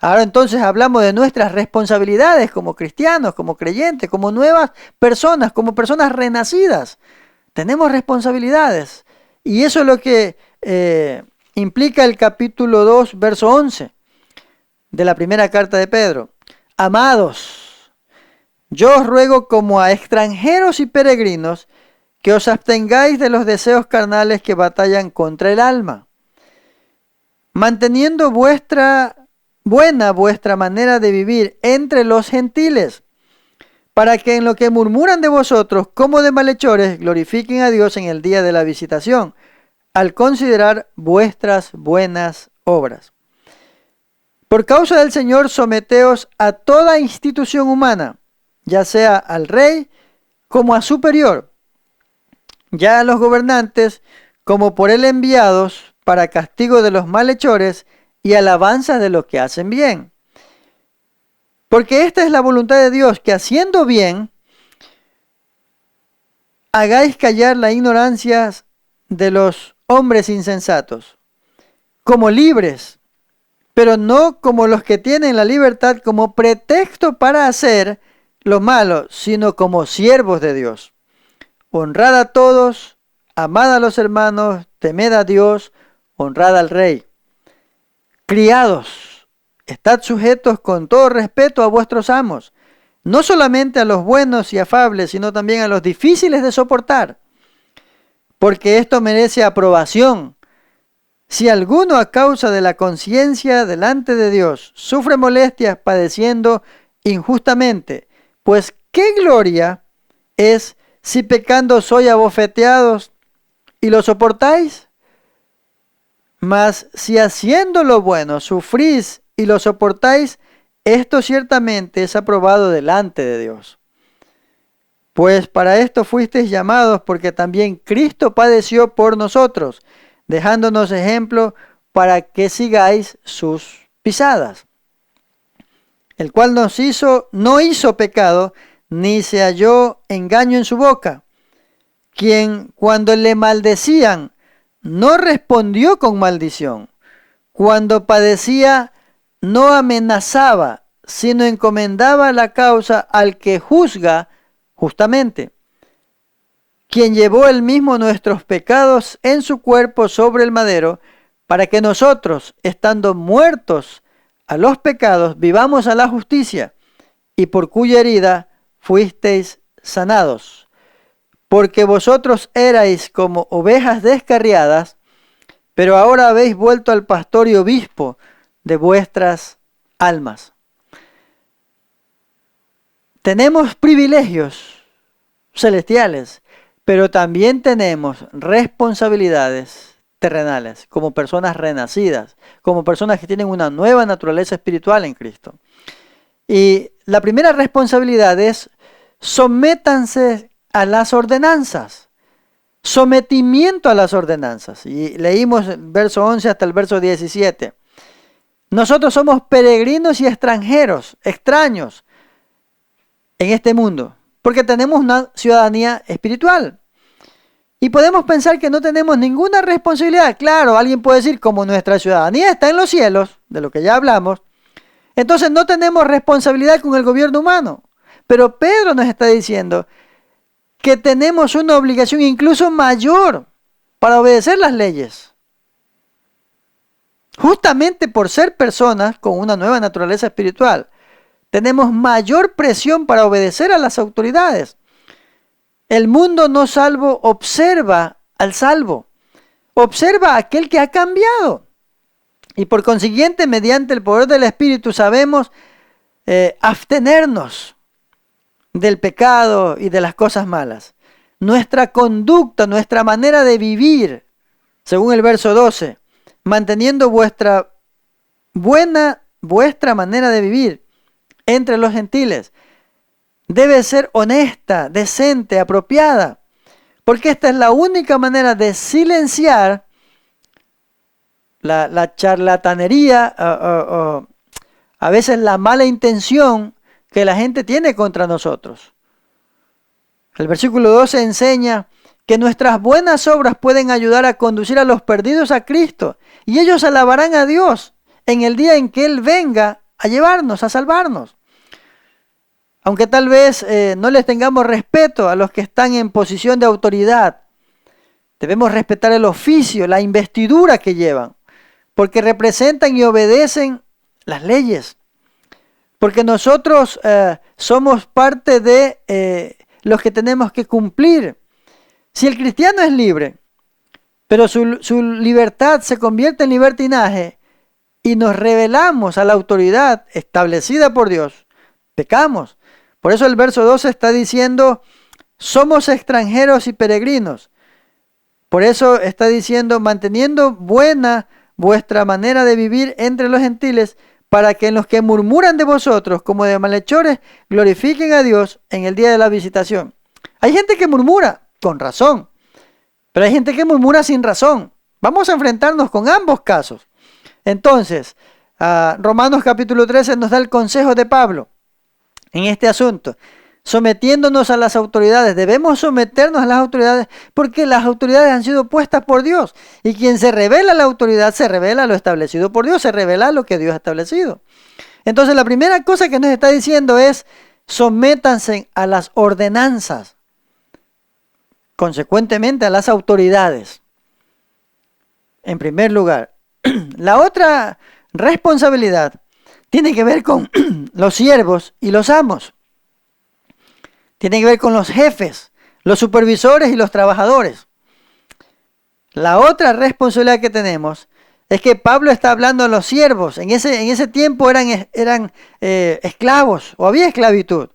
Ahora entonces hablamos de nuestras responsabilidades como cristianos, como creyentes, como nuevas personas, como personas renacidas. Tenemos responsabilidades. Y eso es lo que implica el capítulo 2, verso 11 de la primera carta de Pedro. Amados, yo os ruego como a extranjeros y peregrinos que os abstengáis de los deseos carnales que batallan contra el alma, manteniendo vuestra manera de vivir entre los gentiles, para que en lo que murmuran de vosotros como de malhechores glorifiquen a Dios en el día de la visitación, al considerar vuestras buenas obras. Por causa del Señor, someteos a toda institución humana, ya sea al rey como a superior, ya a los gobernantes como por él enviados para castigo de los malhechores y alabanza de los que hacen bien. Porque esta es la voluntad de Dios, que haciendo bien, hagáis callar la ignorancia de los hombres insensatos, como libres, pero no como los que tienen la libertad como pretexto para hacer lo malo, sino como siervos de Dios. Honrad a todos, amad a los hermanos, temed a Dios, honrad al Rey. Criados, estad sujetos con todo respeto a vuestros amos, no solamente a los buenos y afables, sino también a los difíciles de soportar, porque esto merece aprobación. Si alguno a causa de la conciencia delante de Dios sufre molestias padeciendo injustamente, pues qué gloria es si pecando sois abofeteados y lo soportáis. Mas si haciendo lo bueno sufrís y lo soportáis, esto ciertamente es aprobado delante de Dios. Pues para esto fuisteis llamados, porque también Cristo padeció por nosotros, dejándonos ejemplo para que sigáis sus pisadas. El cual no hizo pecado, ni se halló engaño en su boca, quien cuando le maldecían, no respondió con maldición. Cuando padecía, no amenazaba, sino encomendaba la causa al que juzga justamente, quien llevó él mismo nuestros pecados en su cuerpo sobre el madero, para que nosotros, estando muertos a los pecados, vivamos a la justicia, y por cuya herida fuisteis sanados. Porque vosotros erais como ovejas descarriadas, pero ahora habéis vuelto al pastor y obispo de vuestras almas. Tenemos privilegios celestiales, pero también tenemos responsabilidades terrenales, como personas renacidas, como personas que tienen una nueva naturaleza espiritual en Cristo. Y la primera responsabilidad es: sométanse a las ordenanzas. Sometimiento a las ordenanzas. Y leímos el verso 11 hasta el verso 17. Nosotros somos peregrinos y extranjeros, extraños en este mundo, porque tenemos una ciudadanía espiritual. Y podemos pensar que no tenemos ninguna responsabilidad. Claro, alguien puede decir, como nuestra ciudadanía está en los cielos, de lo que ya hablamos, entonces no tenemos responsabilidad con el gobierno humano. Pero Pedro nos está diciendo que tenemos una obligación incluso mayor para obedecer las leyes. Justamente por ser personas con una nueva naturaleza espiritual, tenemos mayor presión para obedecer a las autoridades. El mundo no salvo observa al salvo, observa a aquel que ha cambiado. Y por consiguiente, mediante el poder del Espíritu, sabemos abstenernos del pecado y de las cosas malas. Nuestra conducta, nuestra manera de vivir, según el verso 12, manteniendo vuestra manera de vivir entre los gentiles, debe ser honesta, decente, apropiada, porque esta es la única manera de silenciar la charlatanería, o a veces la mala intención que la gente tiene contra nosotros. El versículo 12 enseña que nuestras buenas obras pueden ayudar a conducir a los perdidos a Cristo, y ellos alabarán a Dios en el día en que Él venga a llevarnos, a salvarnos. Aunque tal vez no les tengamos respeto a los que están en posición de autoridad, debemos respetar el oficio, la investidura que llevan, porque representan y obedecen las leyes. Porque nosotros somos parte de los que tenemos que cumplir. Si el cristiano es libre, pero su libertad se convierte en libertinaje y nos rebelamos a la autoridad establecida por Dios, pecamos. Por eso el verso 12 está diciendo, somos extranjeros y peregrinos. Por eso está diciendo, manteniendo buena vuestra manera de vivir entre los gentiles, para que en los que murmuran de vosotros como de malhechores, glorifiquen a Dios en el día de la visitación. Hay gente que murmura con razón, pero hay gente que murmura sin razón. Vamos a enfrentarnos con ambos casos. Entonces, Romanos capítulo 13 nos da el consejo de Pablo en este asunto. Sometiéndonos a las autoridades, debemos someternos a las autoridades porque las autoridades han sido puestas por Dios, y quien se revela a la autoridad se revela a lo establecido por Dios, se revela a lo que Dios ha establecido. Entonces la primera cosa que nos está diciendo es, sométanse a las ordenanzas, consecuentemente a las autoridades, en primer lugar. La otra responsabilidad tiene que ver con los siervos y los amos. Tiene que ver con los jefes, los supervisores y los trabajadores. La otra responsabilidad que tenemos es que Pablo está hablando de los siervos. En ese tiempo eran esclavos, o había esclavitud.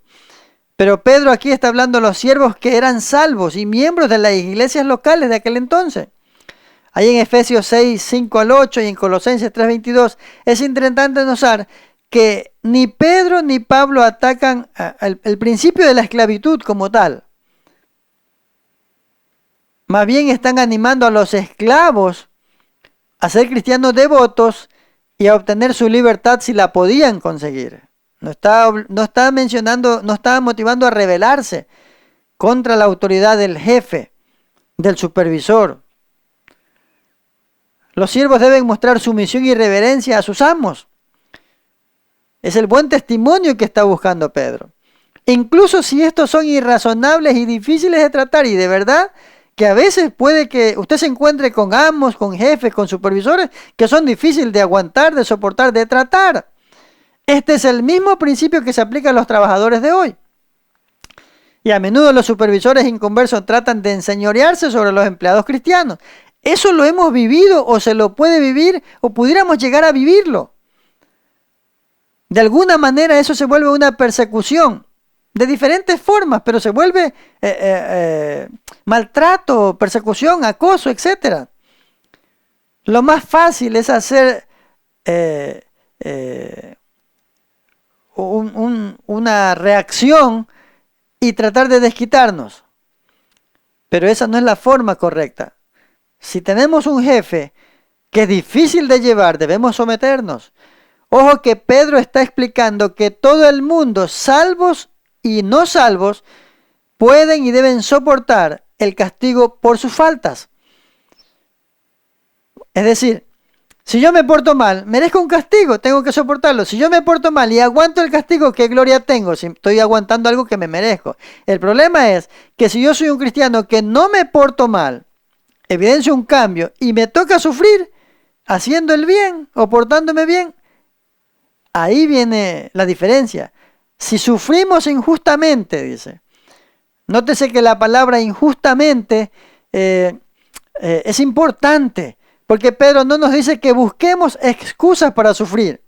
Pero Pedro aquí está hablando de los siervos que eran salvos y miembros de las iglesias locales de aquel entonces. Ahí en Efesios 6, 5 al 8 y en Colosenses 3, 22 es interesante notar que ni Pedro ni Pablo atacan el principio de la esclavitud como tal. Más bien están animando a los esclavos a ser cristianos devotos y a obtener su libertad si la podían conseguir. No está motivando a rebelarse contra la autoridad del jefe, del supervisor. Los siervos deben mostrar sumisión y reverencia a sus amos. Es el buen testimonio que está buscando Pedro. Incluso si estos son irrazonables y difíciles de tratar, y de verdad que a veces puede que usted se encuentre con amos, con jefes, con supervisores que son difíciles de aguantar, de soportar, de tratar. Este es el mismo principio que se aplica a los trabajadores de hoy. Y a menudo los supervisores inconversos tratan de enseñorearse sobre los empleados cristianos. Eso lo hemos vivido o se lo puede vivir o pudiéramos llegar a vivirlo. De alguna manera eso se vuelve una persecución de diferentes formas, pero se vuelve maltrato, persecución, acoso, etc. Lo más fácil es hacer una reacción y tratar de desquitarnos. Pero esa no es la forma correcta. Si tenemos un jefe que es difícil de llevar, debemos someternos. Ojo que Pedro está explicando que todo el mundo, salvos y no salvos, pueden y deben soportar el castigo por sus faltas. Es decir, si yo me porto mal, merezco un castigo, tengo que soportarlo. Si yo me porto mal y aguanto el castigo, ¿qué gloria tengo? Si estoy aguantando algo que me merezco. El problema es que si yo soy un cristiano que no me porto mal, evidencio un cambio y me toca sufrir haciendo el bien o portándome bien, ahí viene la diferencia. Si sufrimos injustamente, dice. Nótese que la palabra injustamente es importante, Porque Pedro no nos dice que busquemos excusas para sufrir.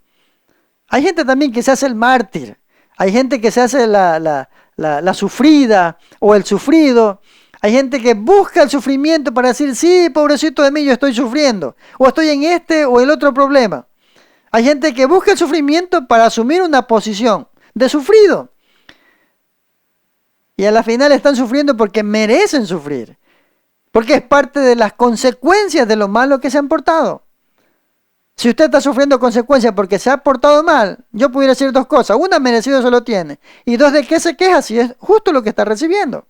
Hay gente también que se hace el mártir. Hay gente que se hace la sufrida o el sufrido. Hay gente que busca el sufrimiento para decir, sí, pobrecito de mí, yo estoy sufriendo. O estoy en este o el otro problema. Hay gente que busca el sufrimiento para asumir una posición de sufrido. Y a la final están sufriendo porque merecen sufrir. Porque es parte de las consecuencias de lo malo que se han portado. Si usted está sufriendo consecuencias porque se ha portado mal, yo pudiera decir dos cosas. Una, merecido se lo tiene. Y dos, ¿de qué se queja si es justo lo que está recibiendo?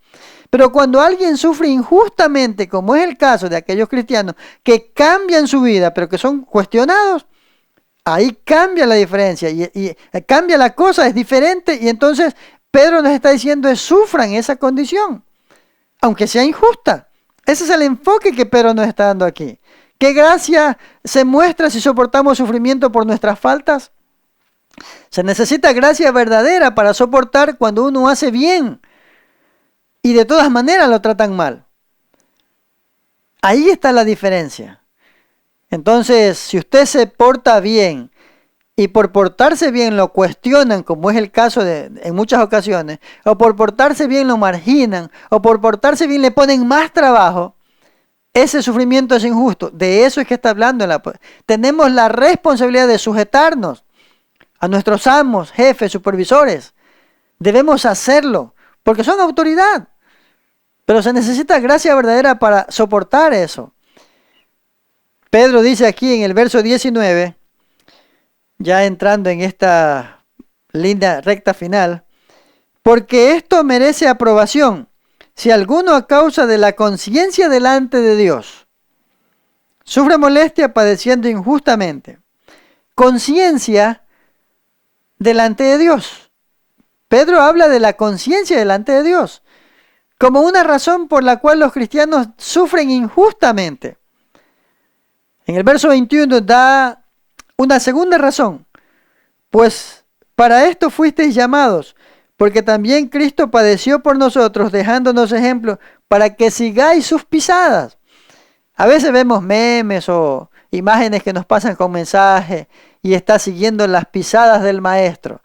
Pero cuando alguien sufre injustamente, como es el caso de aquellos cristianos que cambian su vida, pero que son cuestionados, ahí cambia la diferencia y cambia la cosa, es diferente. Y entonces Pedro nos está diciendo sufran esa condición, aunque sea injusta. Ese es el enfoque que Pedro nos está dando aquí. ¿Qué gracia se muestra si soportamos sufrimiento por nuestras faltas? Se necesita gracia verdadera para soportar cuando uno hace bien y de todas maneras lo tratan mal. Ahí está la diferencia. Entonces, si usted se porta bien y por portarse bien lo cuestionan, como es el caso en muchas ocasiones, o por portarse bien lo marginan, o por portarse bien le ponen más trabajo, ese sufrimiento es injusto. De eso es que está hablando. Tenemos la responsabilidad de sujetarnos a nuestros amos, jefes, supervisores. Debemos hacerlo, porque son autoridad. Pero se necesita gracia verdadera para soportar eso. Pedro dice aquí en el verso 19, ya entrando en esta linda recta final, porque esto merece aprobación, si alguno a causa de la conciencia delante de Dios sufre molestia padeciendo injustamente. Conciencia delante de Dios. Pedro habla de la conciencia delante de Dios como una razón por la cual los cristianos sufren injustamente. En el verso 21 da una segunda razón. Pues para esto fuisteis llamados, porque también Cristo padeció por nosotros, dejándonos ejemplo, para que sigáis sus pisadas. A veces vemos memes o imágenes que nos pasan con mensajes y está siguiendo las pisadas del Maestro.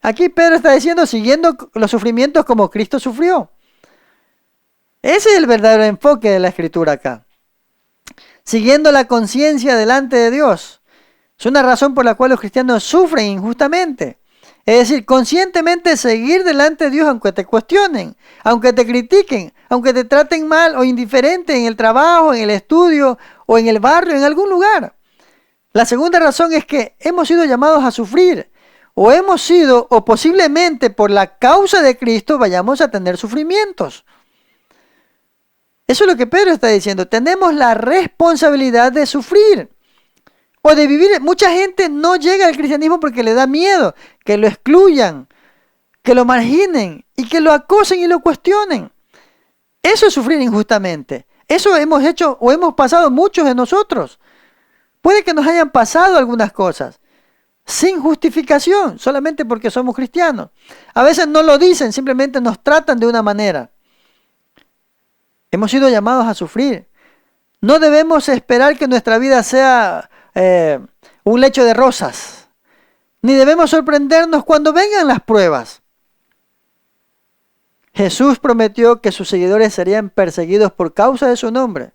Aquí Pedro está diciendo, siguiendo los sufrimientos como Cristo sufrió. Ese es el verdadero enfoque de la Escritura acá. Siguiendo la conciencia delante de Dios. Es una razón por la cual los cristianos sufren injustamente. Es decir, conscientemente seguir delante de Dios aunque te cuestionen, aunque te critiquen, aunque te traten mal o indiferente en el trabajo, en el estudio o en el barrio, en algún lugar. La segunda razón es que hemos sido llamados a sufrir o hemos sido o posiblemente por la causa de Cristo vayamos a tener sufrimientos. Eso es lo que Pedro está diciendo. Tenemos la responsabilidad de sufrir o de vivir. Mucha gente no llega al cristianismo porque le da miedo que lo excluyan, que lo marginen y que lo acosen y lo cuestionen. Eso es sufrir injustamente. Eso hemos hecho o hemos pasado muchos de nosotros. Puede que nos hayan pasado algunas cosas sin justificación, solamente porque somos cristianos. A veces no lo dicen, simplemente nos tratan de una manera. Hemos sido llamados a sufrir. No debemos esperar que nuestra vida sea un lecho de rosas. Ni debemos sorprendernos cuando vengan las pruebas. Jesús prometió que sus seguidores serían perseguidos por causa de su nombre.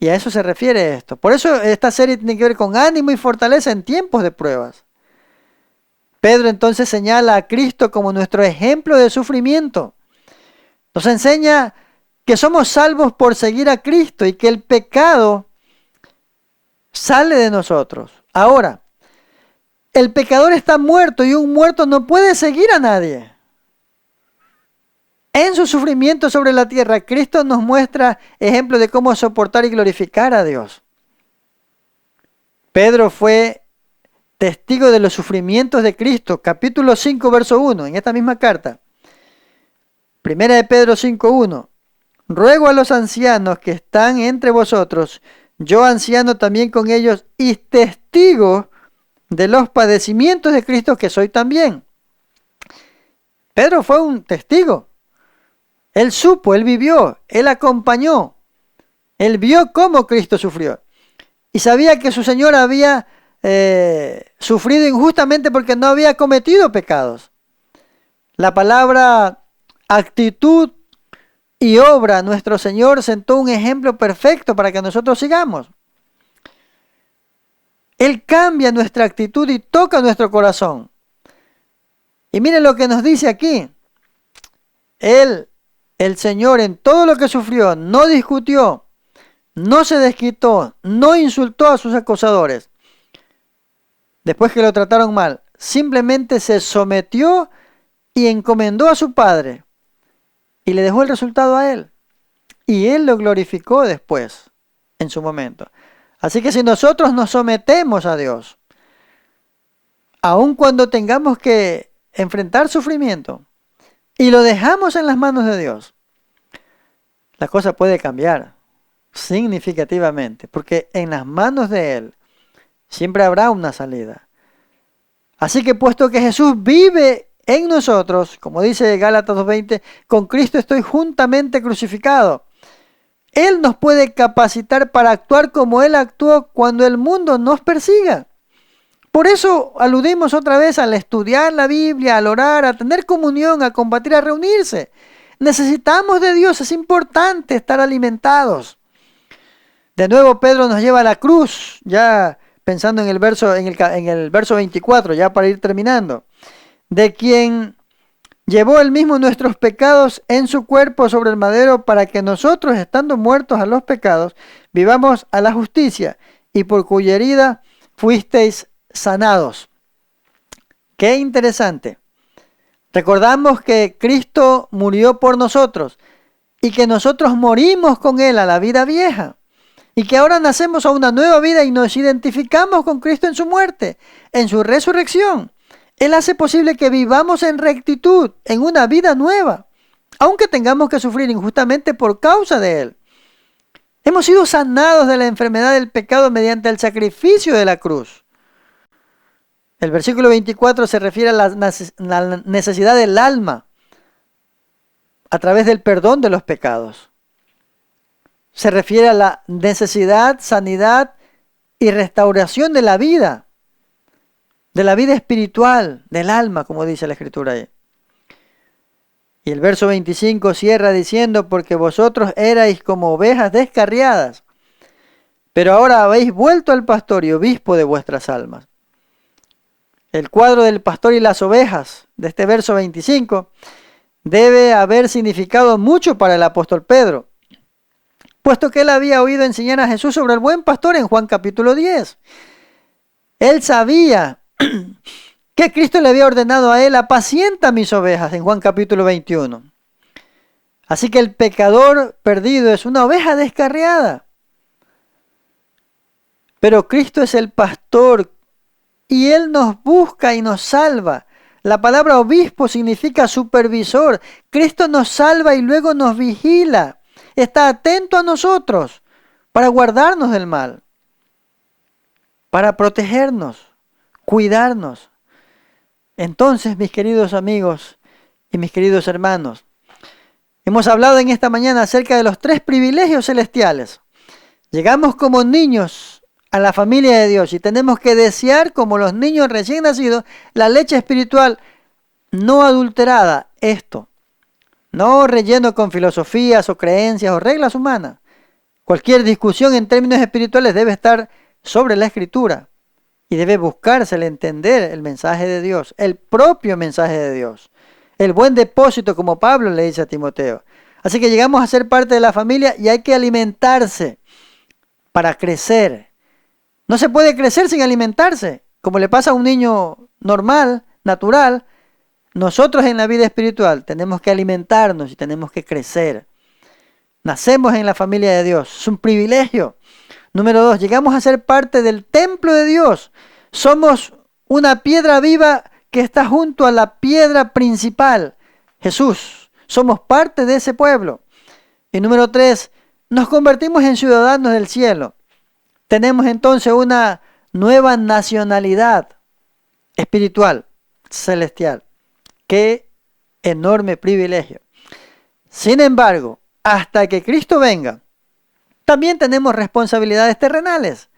Y a eso se refiere esto. Por eso esta serie tiene que ver con ánimo y fortaleza en tiempos de pruebas. Pedro entonces señala a Cristo como nuestro ejemplo de sufrimiento. Nos enseña que somos salvos por seguir a Cristo y que el pecado sale de nosotros. Ahora, el pecador está muerto y un muerto no puede seguir a nadie. En su sufrimiento sobre la tierra, Cristo nos muestra ejemplos de cómo soportar y glorificar a Dios. Pedro fue testigo de los sufrimientos de Cristo, capítulo 5, verso 1, en esta misma carta. Primera de Pedro 5:1. Ruego a los ancianos que están entre vosotros, yo anciano también con ellos, y testigo de los padecimientos de Cristo que soy también. Pedro fue un testigo. Él supo, él vivió, él acompañó Él vio cómo Cristo sufrió y sabía que su Señor había sufrido injustamente porque no había cometido pecados. La palabra actitud y obra, nuestro Señor sentó un ejemplo perfecto para que nosotros sigamos. Él cambia nuestra actitud y toca nuestro corazón. Y miren lo que nos dice aquí. Él, el Señor, en todo lo que sufrió, no discutió, no se desquitó, no insultó a sus acusadores. Después que lo trataron mal, simplemente se sometió y encomendó a su Padre. Y le dejó el resultado a Él. Y Él lo glorificó después, en su momento. Así que si nosotros nos sometemos a Dios, aun cuando tengamos que enfrentar sufrimiento, y lo dejamos en las manos de Dios, la cosa puede cambiar significativamente, porque en las manos de Él siempre habrá una salida. Así que puesto que Jesús vive en nosotros, como dice Gálatas 2:20, con Cristo estoy juntamente crucificado. Él nos puede capacitar para actuar como Él actuó cuando el mundo nos persiga. Por eso aludimos otra vez al estudiar la Biblia, al orar, a tener comunión, a combatir, a reunirse. Necesitamos de Dios, es importante estar alimentados. De nuevo Pedro nos lleva a la cruz, ya pensando en el verso 24, ya para ir terminando. De quien llevó él mismo nuestros pecados en su cuerpo sobre el madero para que nosotros, estando muertos a los pecados, vivamos a la justicia, y por cuya herida fuisteis sanados. Qué interesante. Recordamos que Cristo murió por nosotros y que nosotros morimos con Él a la vida vieja y que ahora nacemos a una nueva vida y nos identificamos con Cristo en su muerte, en su resurrección. Él hace posible que vivamos en rectitud, en una vida nueva, aunque tengamos que sufrir injustamente por causa de Él. Hemos sido sanados de la enfermedad del pecado mediante el sacrificio de la cruz. El versículo 24 se refiere a la necesidad del alma a través del perdón de los pecados. Se refiere a la necesidad, sanidad y restauración de la vida espiritual, del alma, como dice la Escritura ahí. Y el verso 25 cierra diciendo, porque vosotros erais como ovejas descarriadas, pero ahora habéis vuelto al pastor y obispo de vuestras almas. El cuadro del pastor y las ovejas de este verso 25 debe haber significado mucho para el apóstol Pedro, puesto que él había oído enseñar a Jesús sobre el buen pastor en Juan capítulo 10. Él sabía que Cristo le había ordenado a él, apacienta mis ovejas, en Juan capítulo 21. Así que el pecador perdido es una oveja descarriada. Pero Cristo es el pastor y Él nos busca y nos salva. La palabra obispo significa supervisor. Cristo nos salva y luego nos vigila. Está atento a nosotros para guardarnos del mal, para protegernos, cuidarnos. Entonces, mis queridos amigos y mis queridos hermanos, hemos hablado en esta mañana acerca de los 3 privilegios celestiales. Llegamos como niños a la familia de Dios y tenemos que desear, como los niños recién nacidos, la leche espiritual no adulterada. Esto, no relleno con filosofías o creencias o reglas humanas. Cualquier discusión en términos espirituales debe estar sobre la Escritura y debe buscarse el entender el mensaje de Dios, el propio mensaje de Dios, el buen depósito, como Pablo le dice a Timoteo. Así que llegamos a ser parte de la familia y hay que alimentarse para crecer. No se puede crecer sin alimentarse, como le pasa a un niño normal, natural. Nosotros en la vida espiritual tenemos que alimentarnos y tenemos que crecer. Nacemos en la familia de Dios, es un privilegio. Número 2, llegamos a ser parte del templo de Dios. Somos una piedra viva que está junto a la piedra principal, Jesús. Somos parte de ese pueblo. Y número 3, nos convertimos en ciudadanos del cielo. Tenemos entonces una nueva nacionalidad espiritual, celestial. Qué enorme privilegio. Sin embargo, hasta que Cristo venga, también tenemos responsabilidades terrenales.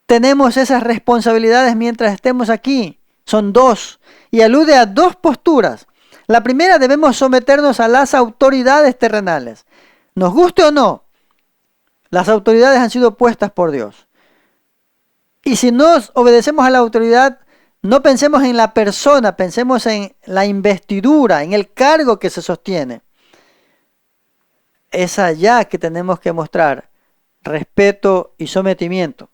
Tenemos esas responsabilidades mientras estemos aquí. Son dos y alude a dos posturas. La primera, debemos someternos a las autoridades terrenales. Nos guste o no, las autoridades han sido puestas por Dios. Y si no obedecemos a la autoridad, no pensemos en la persona, pensemos en la investidura, en el cargo que se sostiene. Es allá que tenemos que mostrar respeto y sometimiento,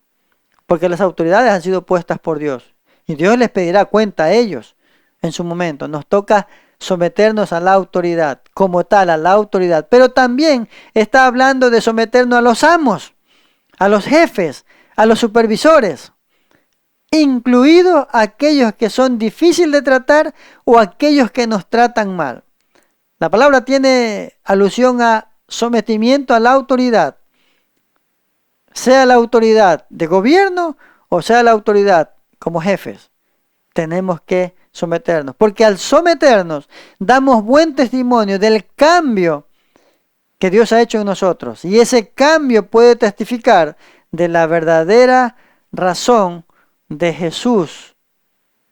porque las autoridades han sido puestas por Dios y Dios les pedirá cuenta a ellos en su momento. Nos toca someternos a la autoridad, como tal, a la autoridad, pero también está hablando de someternos a los amos, a los jefes, a los supervisores, incluidos aquellos que son difíciles de tratar o aquellos que nos tratan mal. La palabra tiene alusión a sometimiento a la autoridad, sea la autoridad de gobierno o sea la autoridad como jefes. Tenemos que someternos, porque al someternos damos buen testimonio del cambio que Dios ha hecho en nosotros, y ese cambio puede testificar de la verdadera razón de Jesús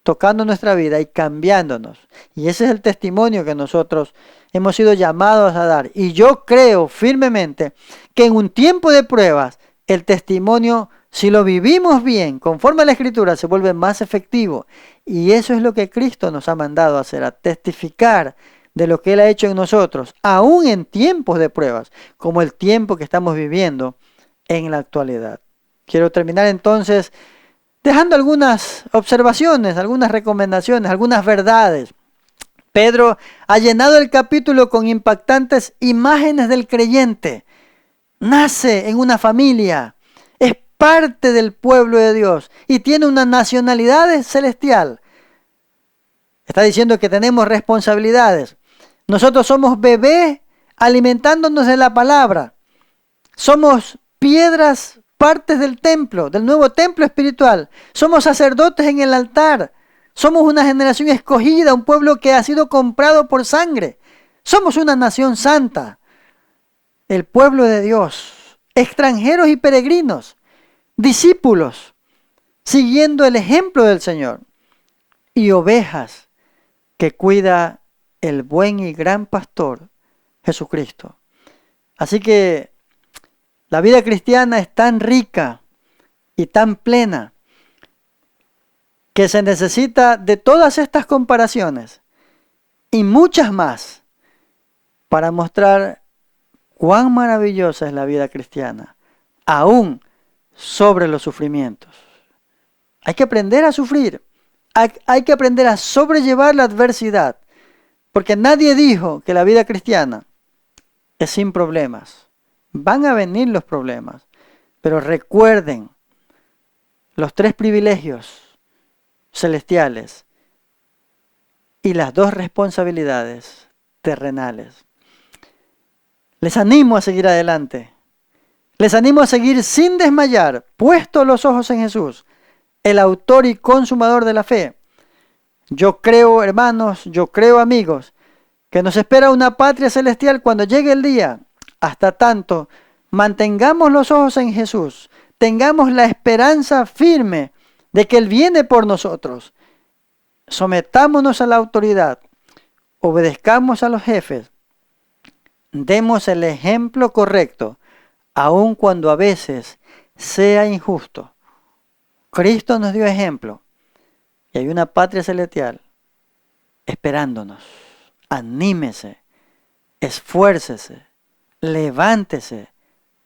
tocando nuestra vida y cambiándonos. Y ese es el testimonio que nosotros hemos sido llamados a dar. Y yo creo firmemente que en un tiempo de pruebas, el testimonio, si lo vivimos bien, conforme a la Escritura, se vuelve más efectivo. Y eso es lo que Cristo nos ha mandado a hacer, a testificar de lo que Él ha hecho en nosotros, aún en tiempos de pruebas, como el tiempo que estamos viviendo en la actualidad. Quiero terminar entonces dejando algunas observaciones, algunas recomendaciones, algunas verdades. Pedro ha llenado el capítulo con impactantes imágenes del creyente. Nace en una familia, es parte del pueblo de Dios y tiene una nacionalidad celestial. Está diciendo que tenemos responsabilidades. Nosotros somos bebés alimentándonos de la palabra. Somos piedras, partes del templo, del nuevo templo espiritual. Somos sacerdotes en el altar. Somos una generación escogida, un pueblo que ha sido comprado por sangre. Somos una nación santa, el pueblo de Dios, extranjeros y peregrinos, discípulos, siguiendo el ejemplo del Señor, y ovejas que cuida el buen y gran pastor, Jesucristo. Así que la vida cristiana es tan rica y tan plena que se necesita de todas estas comparaciones y muchas más para mostrar cuán maravillosa es la vida cristiana, aún sobre los sufrimientos. Hay que aprender a sufrir, hay que aprender a sobrellevar la adversidad, porque nadie dijo que la vida cristiana es sin problemas. Van a venir los problemas, pero recuerden los 3 privilegios celestiales y las 2 responsabilidades terrenales. Les animo a seguir adelante. Les animo a seguir sin desmayar, puestos los ojos en Jesús, el autor y consumador de la fe. Yo creo, hermanos, yo creo, amigos, que nos espera una patria celestial cuando llegue el día. Hasta tanto, mantengamos los ojos en Jesús, tengamos la esperanza firme de que Él viene por nosotros. Sometámonos a la autoridad, obedezcamos a los jefes, demos el ejemplo correcto, aun cuando a veces sea injusto. Cristo nos dio ejemplo y hay una patria celestial esperándonos. Anímese, esfuércese, levántese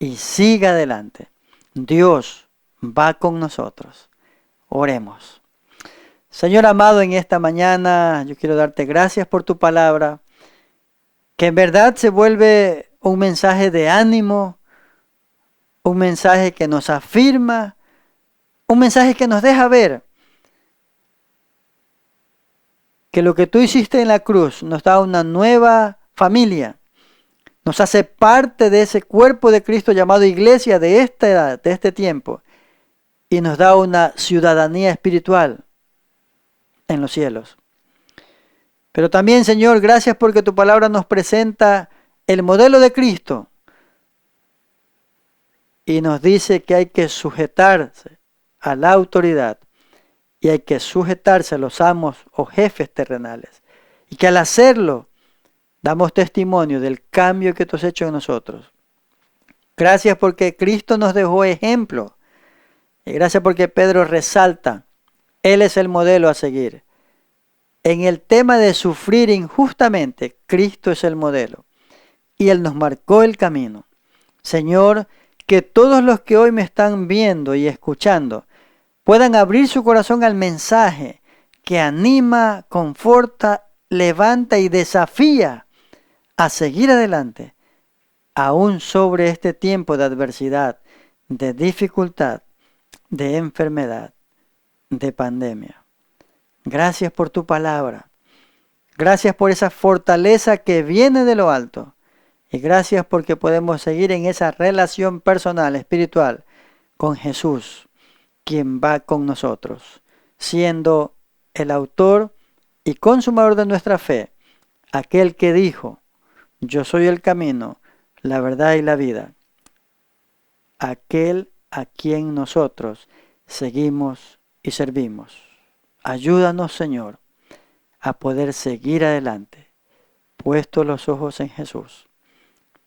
y siga adelante. Dios va con nosotros. Oremos. Señor amado, en esta mañana yo quiero darte gracias por tu palabra, que en verdad se vuelve un mensaje de ánimo, un mensaje que nos afirma, un mensaje que nos deja ver que lo que tú hiciste en la cruz nos da una nueva familia, nos hace parte de ese cuerpo de Cristo llamado iglesia de esta edad, de este tiempo, y nos da una ciudadanía espiritual en los cielos. Pero también, Señor, gracias porque tu palabra nos presenta el modelo de Cristo, y nos dice que hay que sujetarse a la autoridad y hay que sujetarse a los amos o jefes terrenales. Y que al hacerlo, damos testimonio del cambio que tú has hecho en nosotros. Gracias porque Cristo nos dejó ejemplo. Y gracias porque Pedro resalta, Él es el modelo a seguir. En el tema de sufrir injustamente, Cristo es el modelo. Y Él nos marcó el camino. Señor, que todos los que hoy me están viendo y escuchando puedan abrir su corazón al mensaje que anima, conforta, levanta y desafía a seguir adelante, aún sobre este tiempo de adversidad, de dificultad, de enfermedad, de pandemia. Gracias por tu palabra. Gracias por esa fortaleza que viene de lo alto. Y gracias porque podemos seguir en esa relación personal, espiritual, con Jesús, quien va con nosotros, siendo el autor y consumador de nuestra fe, aquel que dijo, yo soy el camino, la verdad y la vida, aquel a quien nosotros seguimos y servimos. Ayúdanos, Señor, a poder seguir adelante, puestos los ojos en Jesús,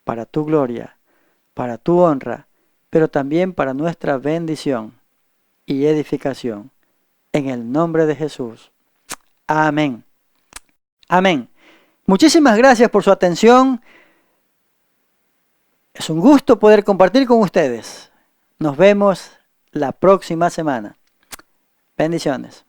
para tu gloria, para tu honra, pero también para nuestra bendición y edificación. En el nombre de Jesús. Amén. Amén. Muchísimas gracias por su atención. Es un gusto poder compartir con ustedes. Nos vemos la próxima semana. Bendiciones.